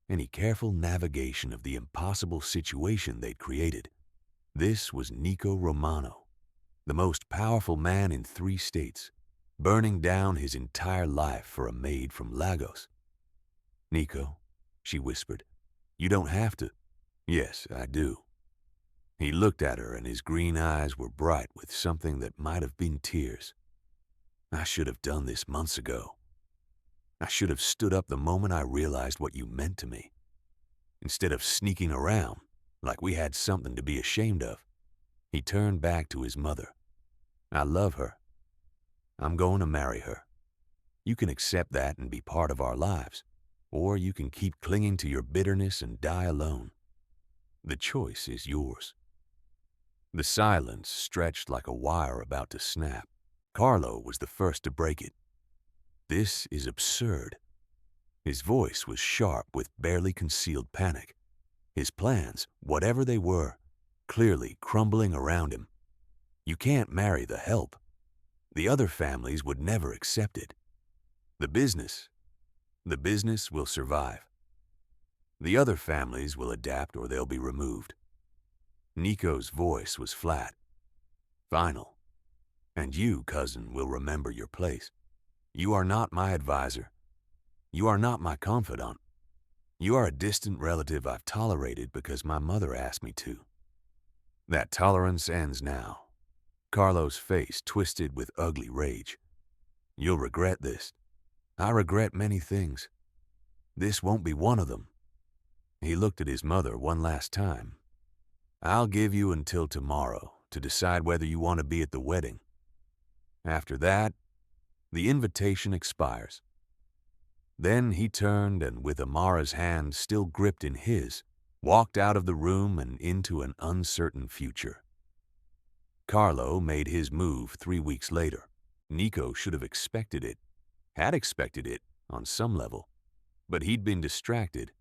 any careful navigation of the impossible situation they'd created. This was Nico Romano, the most powerful man in 3 states, burning down his entire life for a maid from Lagos. "Nico," she whispered, "you don't have to." "Yes, I do." He looked at her and his green eyes were bright with something that might have been tears. "I should have done this months ago. I should have stood up the moment I realized what you meant to me, instead of sneaking around like we had something to be ashamed of." He turned back to his mother. "I love her. I'm going to marry her. You can accept that and be part of our lives, or you can keep clinging to your bitterness and die alone. The choice is yours." The silence stretched like a wire about to snap. Carlo was the first to break it. "This is absurd." His voice was sharp with barely concealed panic. His plans, whatever they were, clearly crumbling around him. "You can't marry the help. The other families would never accept it. The business will survive. The other families will adapt or they'll be removed." Nico's voice was flat, final. "And you, cousin, will remember your place. You are not my advisor. You are not my confidant. You are a distant relative I've tolerated because my mother asked me to. That tolerance ends now." Carlo's face twisted with ugly rage. "You'll regret this. I regret many things. This won't be one of them." He looked at his mother one last time. "I'll give you until tomorrow to decide whether you want to be at the wedding. After that, the invitation expires." Then he turned and, with Amara's hand still gripped in his, walked out of the room and into an uncertain future. Carlo made his move 3 weeks later. Nico should have expected it, had expected it on some level, but he'd been distracted.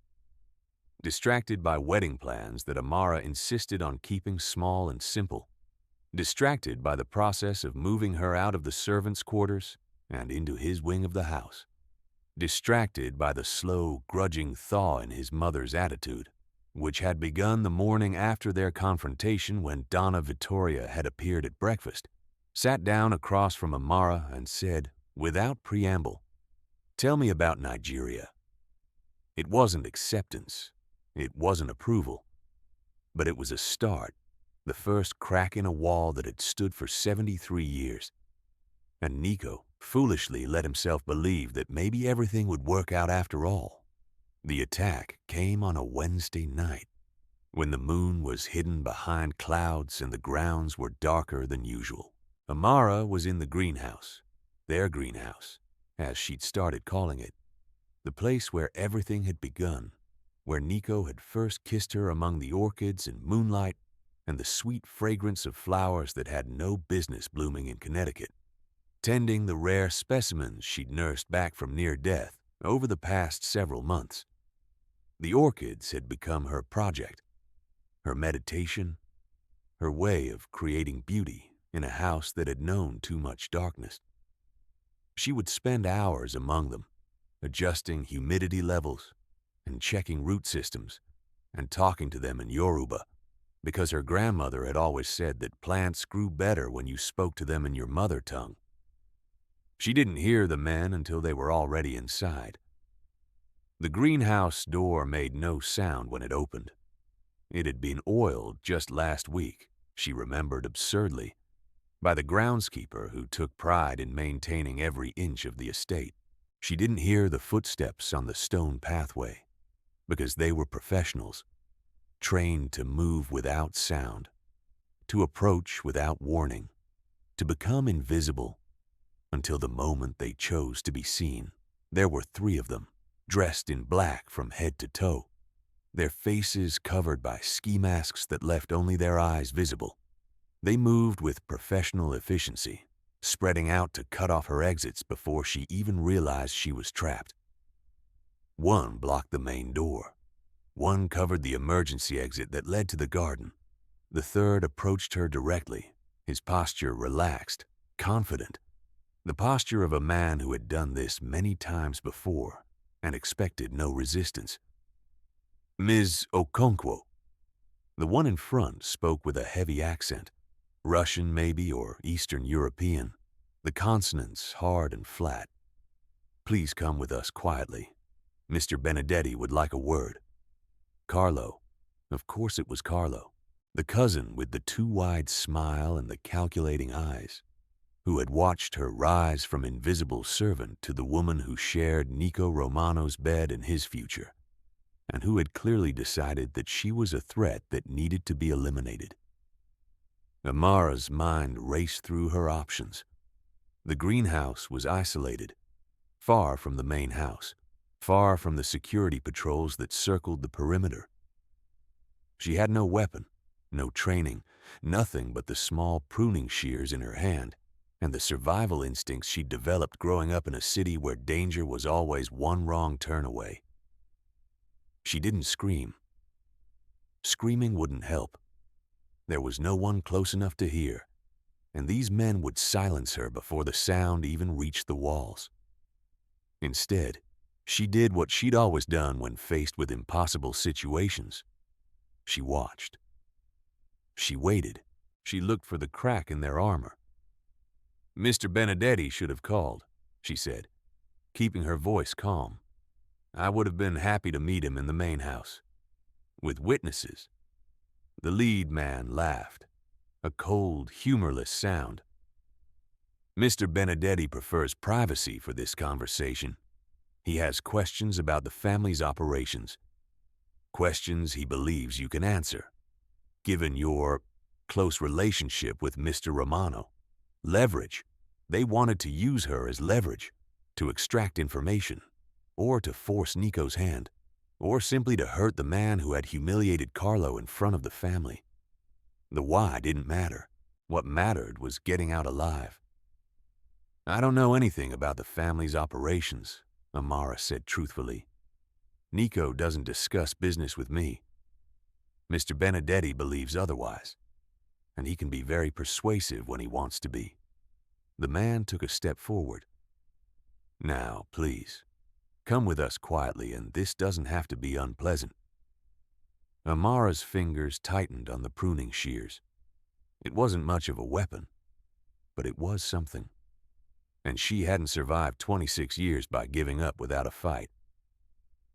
Distracted by wedding plans that Amara insisted on keeping small and simple. Distracted by the process of moving her out of the servants' quarters and into his wing of the house. Distracted by the slow, grudging thaw in his mother's attitude, which had begun the morning after their confrontation when Donna Vittoria had appeared at breakfast, sat down across from Amara and said, without preamble, "Tell me about Nigeria." It wasn't acceptance. It wasn't approval. But it was a start, the first crack in a wall that had stood for 73 years. And Nico foolishly let himself believe that maybe everything would work out after all. The attack came on a Wednesday night, when the moon was hidden behind clouds and the grounds were darker than usual. Amara was in the greenhouse, their greenhouse, as she'd started calling it, the place where everything had begun, where Nico had first kissed her among the orchids and moonlight and the sweet fragrance of flowers that had no business blooming in Connecticut, tending the rare specimens she'd nursed back from near death over the past several months. The orchids had become her project, her meditation, her way of creating beauty in a house that had known too much darkness. She would spend hours among them, adjusting humidity levels and checking root systems and talking to them in Yoruba, because her grandmother had always said that plants grew better when you spoke to them in your mother tongue. She didn't hear the men until they were already inside. The greenhouse door made no sound when it opened. It had been oiled just last week, she remembered absurdly, by the groundskeeper who took pride in maintaining every inch of the estate. She didn't hear the footsteps on the stone pathway, because they were professionals, trained to move without sound, to approach without warning, to become invisible until the moment they chose to be seen. There were 3 of them, dressed in black from head to toe, their faces covered by ski masks that left only their eyes visible. They moved with professional efficiency, spreading out to cut off her exits before she even realized she was trapped. One blocked the main door. One covered the emergency exit that led to the garden. The third approached her directly, his posture relaxed, confident, the posture of a man who had done this many times before and expected no resistance. "Ms. Okonkwo." The one in front spoke with a heavy accent, Russian maybe or Eastern European, the consonants hard and flat. "Please come with us quietly. Mr. Benedetti would like a word." Carlo. Of course it was Carlo, the cousin with the too wide smile and the calculating eyes, who had watched her rise from invisible servant to the woman who shared Nico Romano's bed and his future, and who had clearly decided that she was a threat that needed to be eliminated. Amara's mind raced through her options. The greenhouse was isolated, far from the main house, far from the security patrols that circled the perimeter. She had no weapon, no training, nothing but the small pruning shears in her hand and the survival instincts she'd developed growing up in a city where danger was always one wrong turn away. She didn't scream. Screaming wouldn't help. There was no one close enough to hear, and these men would silence her before the sound even reached the walls. Instead, she did what she'd always done when faced with impossible situations. She watched. She waited. She looked for the crack in their armor. "Mr. Benedetti should have called," she said, keeping her voice calm. "I would have been happy to meet him in the main house, with witnesses." The lead man laughed, a cold, humorless sound. "Mr. Benedetti prefers privacy for this conversation. He has questions about the family's operations, questions he believes you can answer, given your close relationship with Mr. Romano. Leverage. They wanted to use her as leverage, to extract information, or to force Nico's hand, or simply to hurt the man who had humiliated Carlo in front of the family. The why didn't matter. What mattered was getting out alive. "I don't know anything about the family's operations," Amara said truthfully. "Nico doesn't discuss business with me. Mr. Benedetti believes otherwise, and he can be very persuasive when he wants to be." The man took a step forward. "Now, please, come with us quietly, and this doesn't have to be unpleasant." Amara's fingers tightened on the pruning shears. It wasn't much of a weapon, but it was something. And she hadn't survived 26 years by giving up without a fight.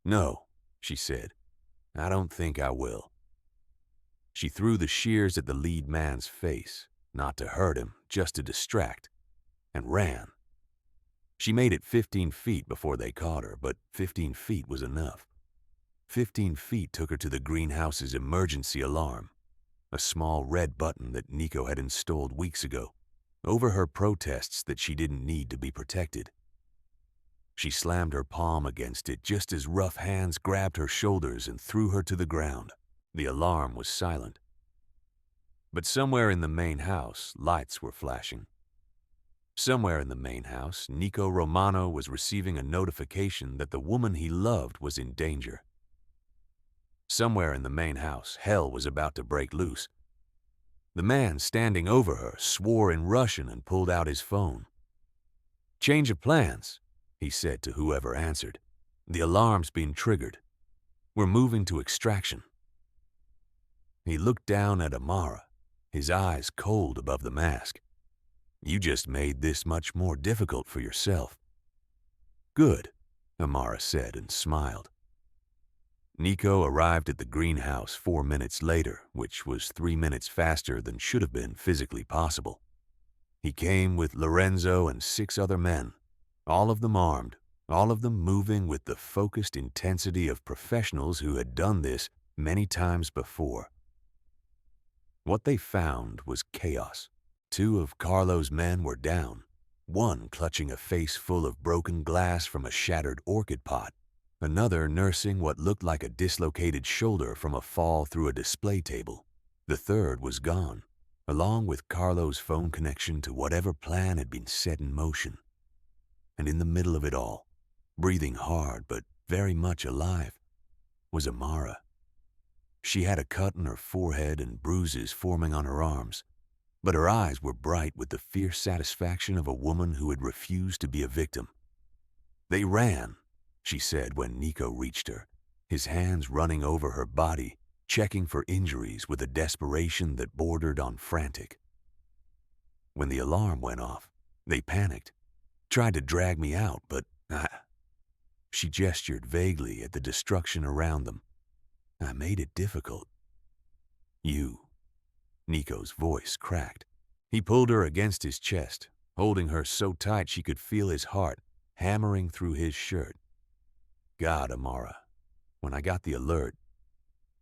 "No," she said, "I don't think I will." She threw the shears at the lead man's face, not to hurt him, just to distract, and ran. She made it 15 feet before they caught her, but 15 feet was enough. 15 feet took her to the greenhouse's emergency alarm, a small red button that Nico had installed weeks ago, over her protests that she didn't need to be protected. She slammed her palm against it just as rough hands grabbed her shoulders and threw her to the ground. The alarm was silent. But somewhere in the main house, lights were flashing. Somewhere in the main house, Nico Romano was receiving a notification that the woman he loved was in danger. Somewhere in the main house, hell was about to break loose. The man standing over her swore in Russian and pulled out his phone. "Change of plans," he said to whoever answered. "The alarm's been triggered. We're moving to extraction." He looked down at Amara, his eyes cold above the mask. "You just made this much more difficult for yourself." "Good," Amara said and smiled. Nico arrived at the greenhouse 4 minutes later, which was 3 minutes faster than should have been physically possible. He came with Lorenzo and 6 other men, all of them armed, all of them moving with the focused intensity of professionals who had done this many times before. What they found was chaos. 2 of Carlo's men were down, one clutching a face full of broken glass from a shattered orchid pot, another nursing what looked like a dislocated shoulder from a fall through a display table. The third was gone, along with Carlo's phone connection to whatever plan had been set in motion. And in the middle of it all, breathing hard but very much alive, was Amara. She had a cut on her forehead and bruises forming on her arms, but her eyes were bright with the fierce satisfaction of a woman who had refused to be a victim. "They ran," she said when Nico reached her, his hands running over her body, checking for injuries with a desperation that bordered on frantic. "When the alarm went off, they panicked, tried to drag me out, but she gestured vaguely at the destruction around them. "I made it difficult." "You." Nico's voice cracked. He pulled her against his chest, holding her so tight she could feel his heart hammering through his shirt. "God, Amara, when I got the alert,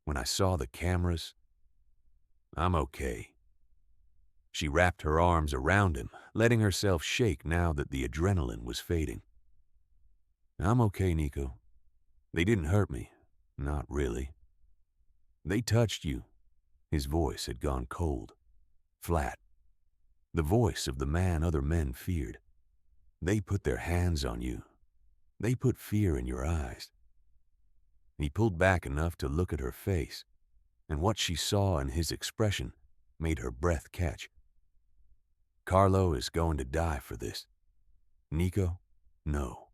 when I saw the cameras, I'm okay." She wrapped her arms around him, letting herself shake now that the adrenaline was fading. "I'm okay, Nico. They didn't hurt me. Not really. They touched you." His voice had gone cold, flat. The voice of the man other men feared. "They put their hands on you. They put fear in your eyes." He pulled back enough to look at her face, and what she saw in his expression made her breath catch. "Carlo is going to die for this. Nico, no."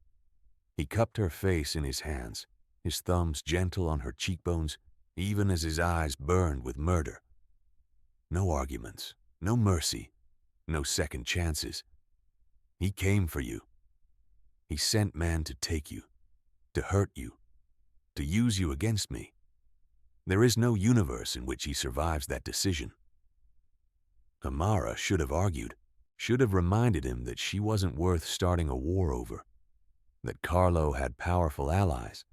He cupped her face in his hands, his thumbs gentle on her cheekbones, even as his eyes burned with murder. "No arguments, no mercy, no second chances. He came for you. He sent men to take you, to hurt you, to use you against me. There is no universe in which he survives that decision." Amara should have argued, should have reminded him that she wasn't worth starting a war over, that Carlo had powerful allies,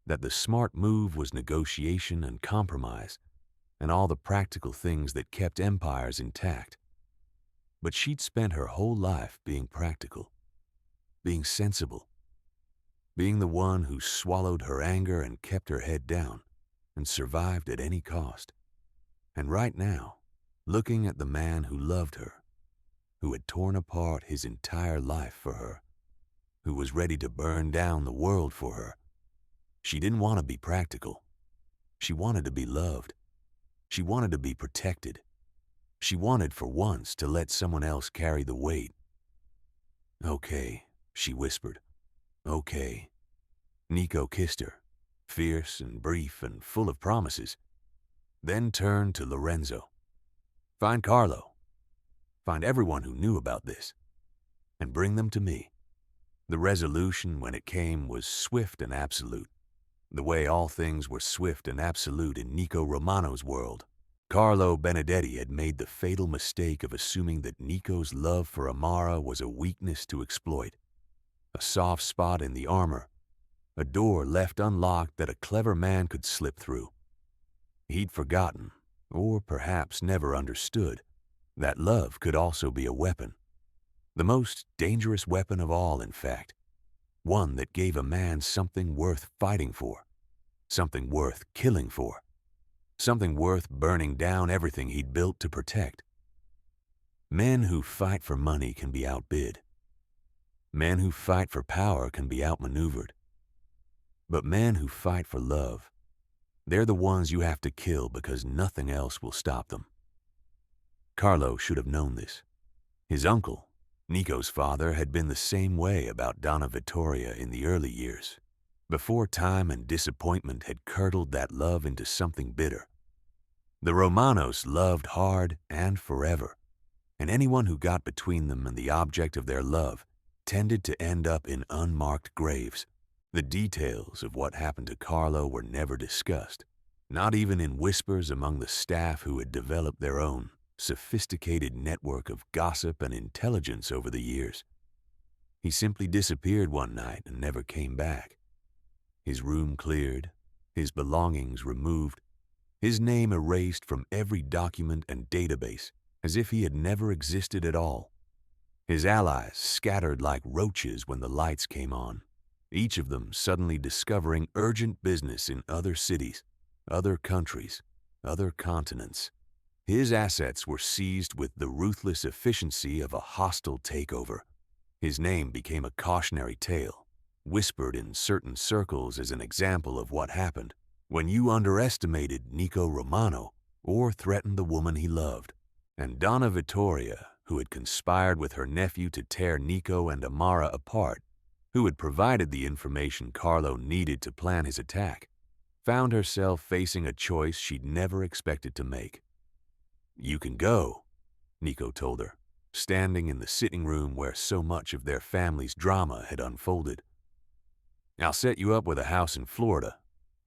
that the smart move was negotiation and compromise, and all the practical things that kept empires intact. But she'd spent her whole life being practical, being sensible, being the one who swallowed her anger and kept her head down and survived at any cost. And right now, looking at the man who loved her, who had torn apart his entire life for her, who was ready to burn down the world for her, she didn't want to be practical. She wanted to be loved. She wanted to be protected. She wanted for once to let someone else carry the weight. "Okay," she whispered. "Okay." Nico kissed her, fierce and brief and full of promises, then turned to Lorenzo. "Find Carlo. Find everyone who knew about this, and bring them to me." The resolution, when it came, was swift and absolute, the way all things were swift and absolute in Nico Romano's world. Carlo Benedetti had made the fatal mistake of assuming that Nico's love for Amara was a weakness to exploit, a soft spot in the armor, a door left unlocked that a clever man could slip through. He'd forgotten, or perhaps never understood, that love could also be a weapon. The most dangerous weapon of all, in fact. One that gave a man something worth fighting for, something worth killing for, something worth burning down everything he'd built to protect. Men who fight for money can be outbid. Men who fight for power can be outmaneuvered. But men who fight for love, they're the ones you have to kill because nothing else will stop them. Carlo should have known this. His uncle, Nico's father, had been the same way about Donna Vittoria in the early years, before time and disappointment had curdled that love into something bitter. The Romanos loved hard and forever, and anyone who got between them and the object of their love tended to end up in unmarked graves. The details of what happened to Carlo were never discussed, not even in whispers among the staff who had developed their own sophisticated network of gossip and intelligence over the years. He simply disappeared one night and never came back. His room cleared, his belongings removed, his name erased from every document and database as if he had never existed at all. His allies scattered like roaches when the lights came on, each of them suddenly discovering urgent business in other cities, other countries, other continents. His assets were seized with the ruthless efficiency of a hostile takeover. His name became a cautionary tale, whispered in certain circles as an example of what happened when you underestimated Nico Romano or threatened the woman he loved. And Donna Vittoria, who had conspired with her nephew to tear Nico and Amara apart, who had provided the information Carlo needed to plan his attack, found herself facing a choice she'd never expected to make. "You can go," Nico told her, standing in the sitting room where so much of their family's drama had unfolded. "I'll set you up with a house in Florida,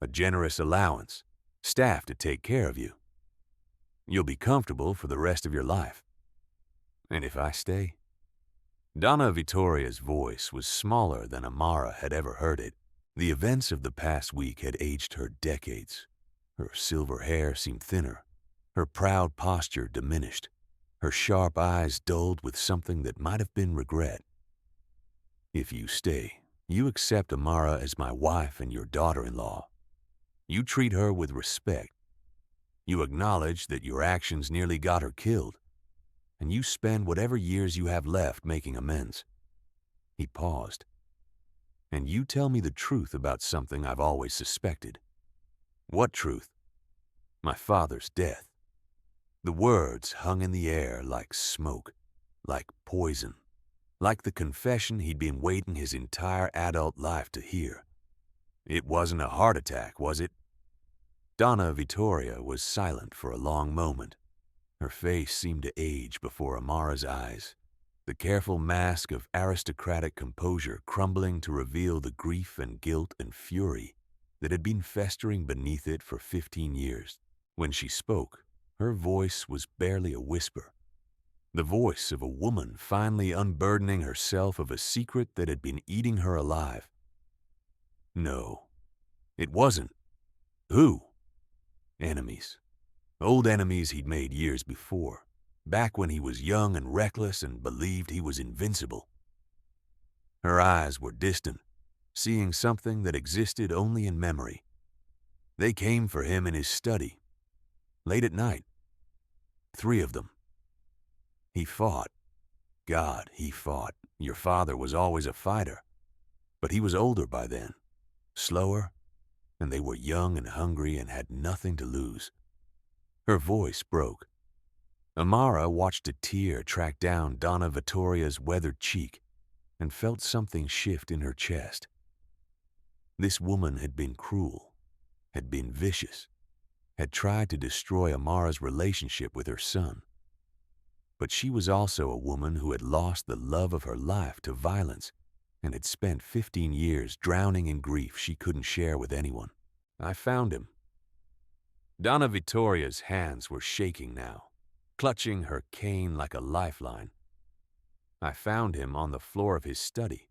a generous allowance, staff to take care of you. You'll be comfortable for the rest of your life. And if I stay?" Donna Vittoria's voice was smaller than Amara had ever heard it. The events of the past week had aged her decades. Her silver hair seemed thinner, her proud posture diminished, her sharp eyes dulled with something that might have been regret. "If you stay, you accept Amara as my wife and your daughter-in-law. You treat her with respect. You acknowledge that your actions nearly got her killed, and you spend whatever years you have left making amends." He paused. "And you tell me the truth about something I've always suspected." "What truth?" "My father's death." The words hung in the air like smoke, like poison, like the confession he'd been waiting his entire adult life to hear. "It wasn't a heart attack, was it?" Donna Vittoria was silent for a long moment. Her face seemed to age before Amara's eyes, the careful mask of aristocratic composure crumbling to reveal the grief and guilt and fury that had been festering beneath it for 15 years. When she spoke, her voice was barely a whisper, the voice of a woman finally unburdening herself of a secret that had been eating her alive. "No, it wasn't." "Who?" "Enemies. Old enemies he'd made years before, back when he was young and reckless and believed he was invincible." Her eyes were distant, seeing something that existed only in memory. "They came for him in his study, late at night. 3 of them. He fought. God, he fought. Your father was always a fighter. But he was older by then, slower, and they were young and hungry and had nothing to lose." Her voice broke. Amara watched a tear track down Donna Vittoria's weathered cheek and felt something shift in her chest. This woman had been cruel, had been vicious, had tried to destroy Amara's relationship with her son. But she was also a woman who had lost the love of her life to violence and had spent 15 years drowning in grief she couldn't share with anyone. "I found him." Donna Vittoria's hands were shaking now, clutching her cane like a lifeline. "I found him on the floor of his study,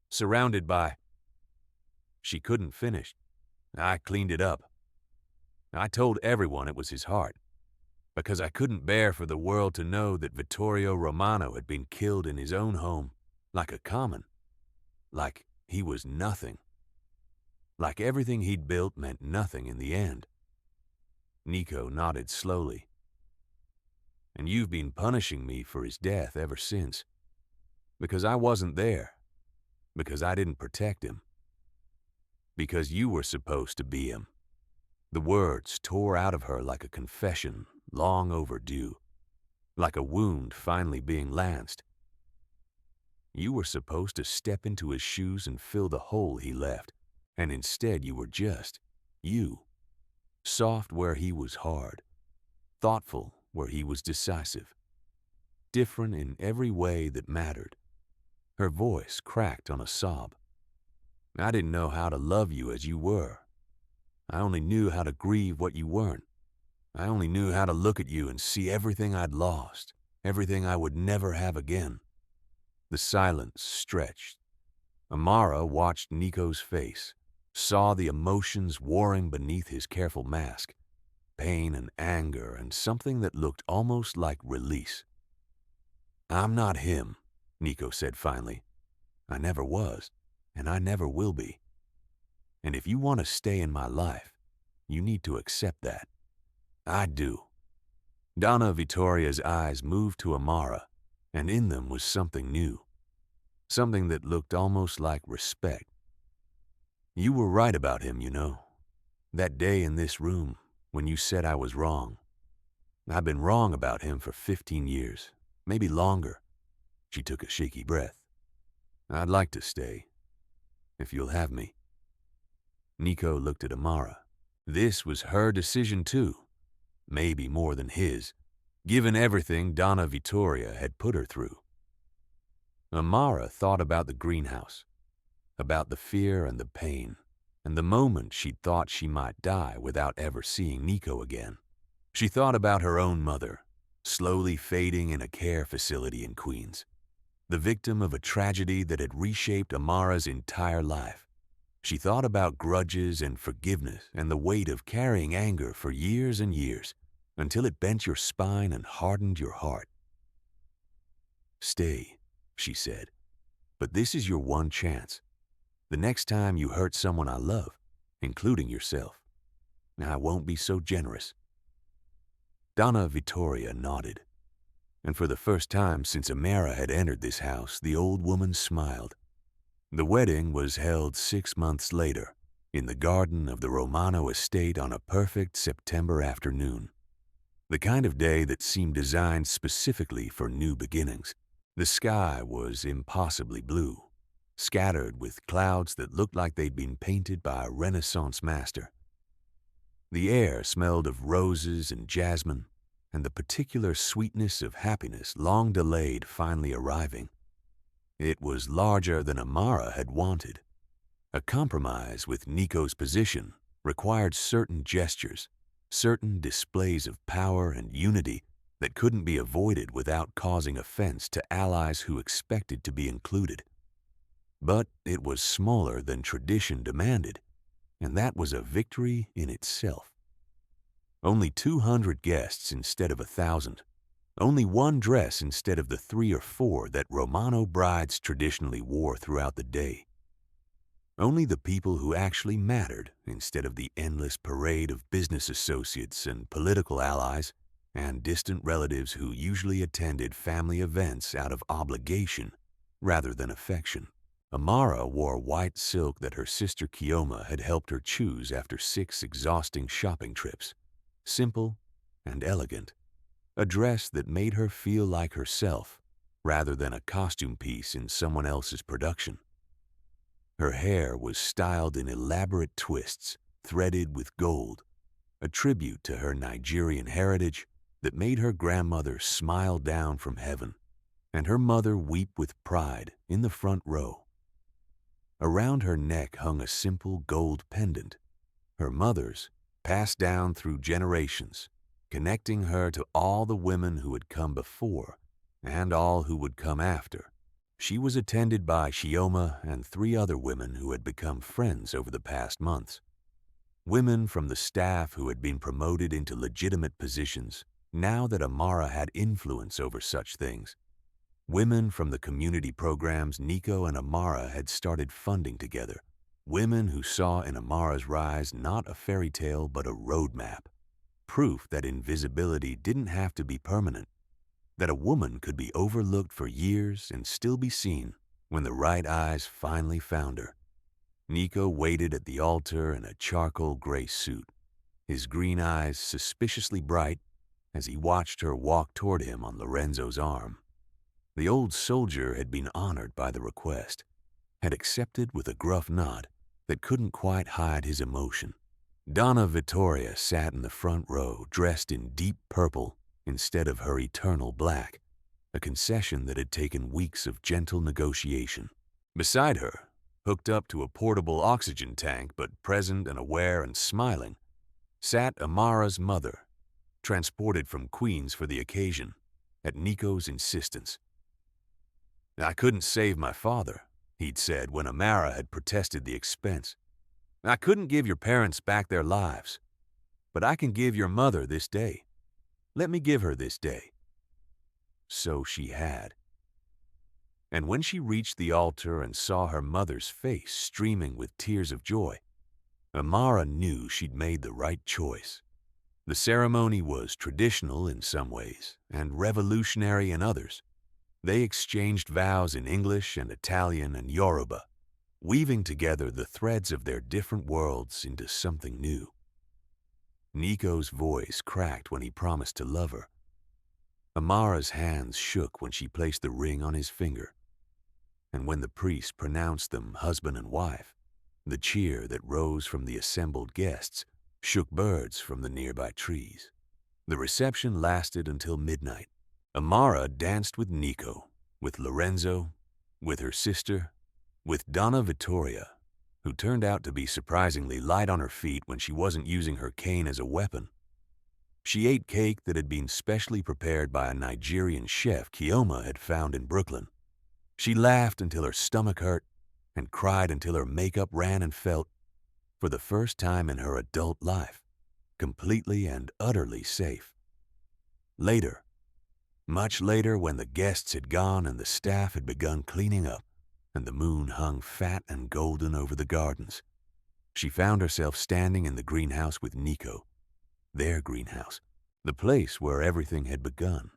surrounded by—" She couldn't finish. "I cleaned it up. I told everyone it was his heart, because I couldn't bear for the world to know that Vittorio Romano had been killed in his own home, like a common, like he was nothing, like everything he'd built meant nothing in the end." Nico nodded slowly. "And you've been punishing me for his death ever since, because I wasn't there, because I didn't protect him, because you were supposed to be him." The words tore out of her like a confession long overdue, like a wound finally being lanced. You were supposed to step into his shoes and fill the hole he left, and instead you were just you, soft where he was hard, thoughtful where he was decisive, different in every way that mattered. Her voice cracked on a sob. I didn't know how to love you as you were. I only knew how to grieve what you weren't. I only knew how to look at you and see everything I'd lost, everything I would never have again. The silence stretched. Amara watched Nico's face, saw the emotions warring beneath his careful mask, pain and anger and something that looked almost like release. I'm not him, Nico said finally. I never was, and I never will be. And if you want to stay in my life, you need to accept that. I do. Donna Vittoria's eyes moved to Amara, and in them was something new. Something that looked almost like respect. You were right about him, you know. That day in this room, when you said I was wrong. I've been wrong about him for 15 years, maybe longer. She took a shaky breath. I'd like to stay, if you'll have me. Nico looked at Amara. This was her decision too, maybe more than his, given everything Donna Vittoria had put her through. Amara thought about the greenhouse, about the fear and the pain, and the moment she'd thought she might die without ever seeing Nico again. She thought about her own mother, slowly fading in a care facility in Queens, the victim of a tragedy that had reshaped Amara's entire life. She thought about grudges and forgiveness and the weight of carrying anger for years and years, until it bent your spine and hardened your heart. Stay, she said, but this is your one chance. The next time you hurt someone I love, including yourself, I won't be so generous. Donna Vittoria nodded, and for the first time since Amara had entered this house, the old woman smiled. The wedding was held 6 months later, in the garden of the Romano estate on a perfect September afternoon. The kind of day that seemed designed specifically for new beginnings. The sky was impossibly blue, scattered with clouds that looked like they'd been painted by a Renaissance master. The air smelled of roses and jasmine, and the particular sweetness of happiness long delayed finally arriving. It was larger than Amara had wanted. A compromise with Nico's position required certain gestures, certain displays of power and unity that couldn't be avoided without causing offense to allies who expected to be included. But it was smaller than tradition demanded, and that was a victory in itself. Only 200 guests instead of 1,000. Only one dress instead of the 3 or 4 that Romano brides traditionally wore throughout the day. Only the people who actually mattered instead of the endless parade of business associates and political allies and distant relatives who usually attended family events out of obligation rather than affection. Amara wore white silk that her sister Kioma had helped her choose after 6 exhausting shopping trips. Simple and elegant. A dress that made her feel like herself rather than a costume piece in someone else's production. Her hair was styled in elaborate twists, threaded with gold, a tribute to her Nigerian heritage that made her grandmother smile down from heaven and her mother weep with pride in the front row. Around her neck hung a simple gold pendant, her mother's, passed down through generations, connecting her to all the women who had come before and all who would come after. She was attended by Shioma and 3 other women who had become friends over the past months. Women from the staff who had been promoted into legitimate positions now that Amara had influence over such things. Women from the community programs Nico and Amara had started funding together. Women who saw in Amara's rise not a fairy tale but a roadmap. Proof that invisibility didn't have to be permanent, that a woman could be overlooked for years and still be seen when the right eyes finally found her. Nico waited at the altar in a charcoal gray suit, his green eyes suspiciously bright as he watched her walk toward him on Lorenzo's arm. The old soldier had been honored by the request, had accepted with a gruff nod that couldn't quite hide his emotion. Donna Vittoria sat in the front row, dressed in deep purple instead of her eternal black, a concession that had taken weeks of gentle negotiation. Beside her, hooked up to a portable oxygen tank but present and aware and smiling, sat Amara's mother, transported from Queens for the occasion, at Nico's insistence. "I couldn't save my father," he'd said when Amara had protested the expense. "I couldn't give your parents back their lives, but I can give your mother this day. Let me give her this day." So she had. And when she reached the altar and saw her mother's face streaming with tears of joy, Amara knew she'd made the right choice. The ceremony was traditional in some ways and revolutionary in others. They exchanged vows in English and Italian and Yoruba, weaving together the threads of their different worlds into something new. Nico's voice cracked when he promised to love her. Amara's hands shook when she placed the ring on his finger. And when the priest pronounced them husband and wife, the cheer that rose from the assembled guests shook birds from the nearby trees. The reception lasted until midnight. Amara danced with Nico, with Lorenzo, with her sister, with Donna Vittoria, who turned out to be surprisingly light on her feet when she wasn't using her cane as a weapon. She ate cake that had been specially prepared by a Nigerian chef Kioma had found in Brooklyn. She laughed until her stomach hurt and cried until her makeup ran and felt, for the first time in her adult life, completely and utterly safe. Later, much later, when the guests had gone and the staff had begun cleaning up and the moon hung fat and golden over the gardens, she found herself standing in the greenhouse with Nico, their greenhouse, the place where everything had begun.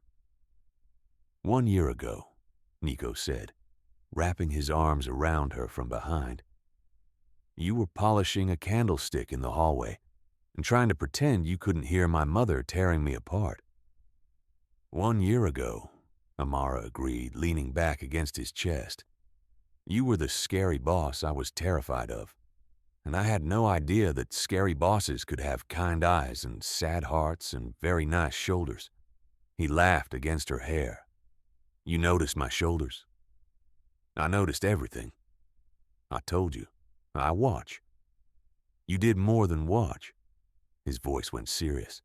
"1 year ago," Nico said, wrapping his arms around her from behind, "you were polishing a candlestick in the hallway and trying to pretend you couldn't hear my mother tearing me apart." "1 year ago," Amara agreed, leaning back against his chest, "you were the scary boss I was terrified of, and I had no idea that scary bosses could have kind eyes and sad hearts and very nice shoulders." He laughed against her hair. "You noticed my shoulders? I noticed everything. I told you. I watch. You did more than watch." His voice went serious.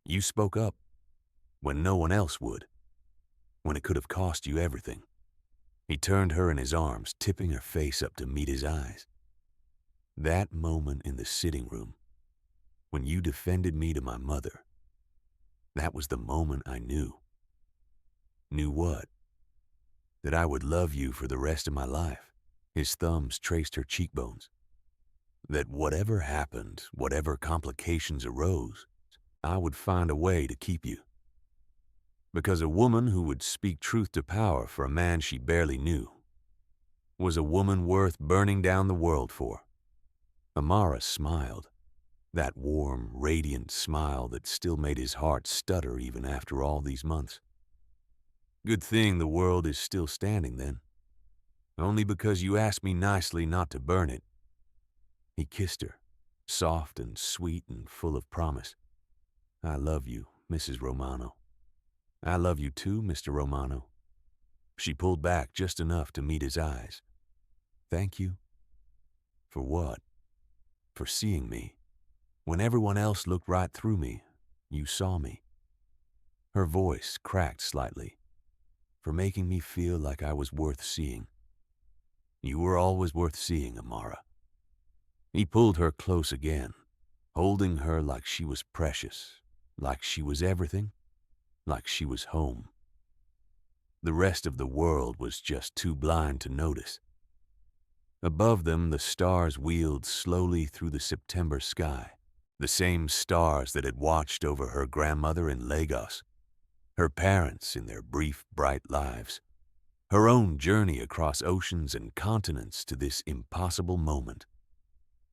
"You spoke up when no one else would, when it could have cost you everything." He turned her in his arms, tipping her face up to meet his eyes. "That moment in the sitting room, when you defended me to my mother, that was the moment I knew." "Knew what?" "That I would love you for the rest of my life." His thumbs traced her cheekbones. "That whatever happened, whatever complications arose, I would find a way to keep you. Because a woman who would speak truth to power for a man she barely knew was a woman worth burning down the world for." Amara smiled, that warm, radiant smile that still made his heart stutter even after all these months. "Good thing the world is still standing then. Only because you asked me nicely not to burn it." He kissed her, soft and sweet and full of promise. "I love you, Mrs. Romano." "I love you too, Mr. Romano." She pulled back just enough to meet his eyes. "Thank you." "For what?" "For seeing me. When everyone else looked right through me, you saw me." Her voice cracked slightly. "For making me feel like I was worth seeing." "You were always worth seeing, Amara." He pulled her close again, holding her like she was precious, like she was everything, like she was home. The rest of the world was just too blind to notice. Above them, the stars wheeled slowly through the September sky, the same stars that had watched over her grandmother in Lagos, her parents in their brief, bright lives, her own journey across oceans and continents to this impossible moment.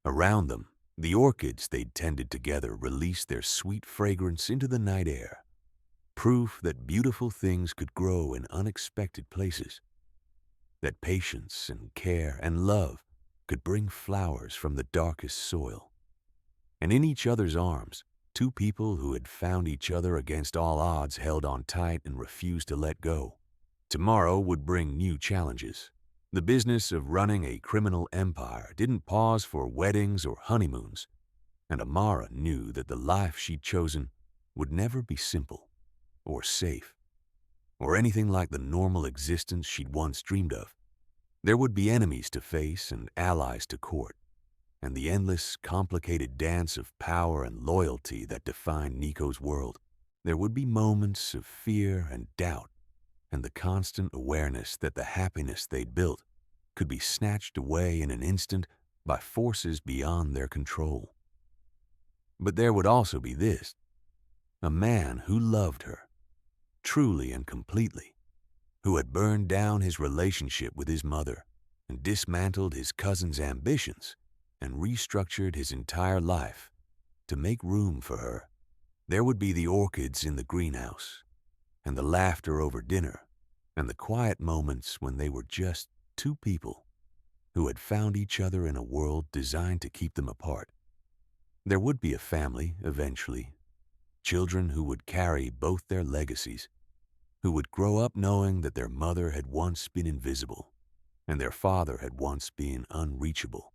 Around them, the orchids they'd tended together released their sweet fragrance into the night air, proof that beautiful things could grow in unexpected places, that patience and care and love could bring flowers from the darkest soil. And in each other's arms, two people who had found each other against all odds held on tight and refused to let go. Tomorrow would bring new challenges. The business of running a criminal empire didn't pause for weddings or honeymoons, and Amara knew that the life she'd chosen would never be simple or safe or anything like the normal existence she'd once dreamed of. There would be enemies to face and allies to court, and the endless, complicated dance of power and loyalty that defined Nico's world. There would be moments of fear and doubt, and the constant awareness that the happiness they'd built could be snatched away in an instant by forces beyond their control. But there would also be this: a man who loved her, truly and completely, who had burned down his relationship with his mother and dismantled his cousin's ambitions and restructured his entire life to make room for her. There would be the orchids in the greenhouse, and the laughter over dinner, and the quiet moments when they were just two people who had found each other in a world designed to keep them apart. There would be a family eventually, children who would carry both their legacies, who would grow up knowing that their mother had once been invisible, and their father had once been unreachable,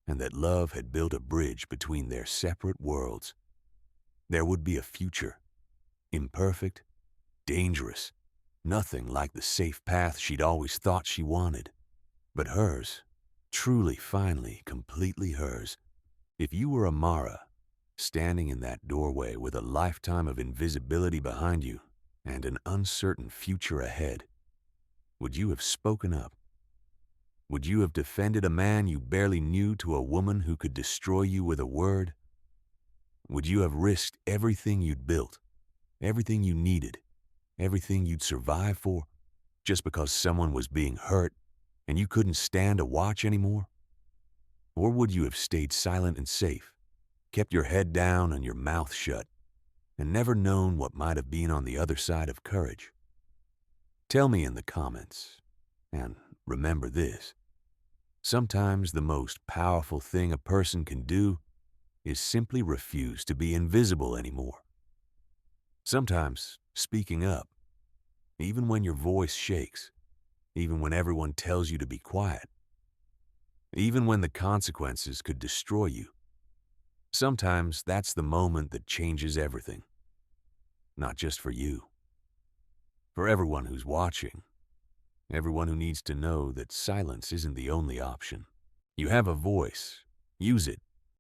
and that love had built a bridge between their separate worlds. There would be a future, imperfect, dangerous, nothing like the safe path she'd always thought she wanted, but hers, truly, finally, completely hers. If you were Amara, standing in that doorway with a lifetime of invisibility behind you and an uncertain future ahead, would you have spoken up? Would you have defended a man you barely knew to a woman who could destroy you with a word? Would you have risked everything you'd built, everything you needed, everything you'd survived for, just because someone was being hurt and you couldn't stand to watch anymore? Or would you have stayed silent and safe, kept your head down and your mouth shut, and never known what might have been on the other side of courage? Tell me in the comments, and remember this: sometimes the most powerful thing a person can do is simply refuse to be invisible anymore. Sometimes speaking up, even when your voice shakes, even when everyone tells you to be quiet, even when the consequences could destroy you, sometimes that's the moment that changes everything. Not just for you. For everyone who's watching, everyone who needs to know that silence isn't the only option. You have a voice. Use it.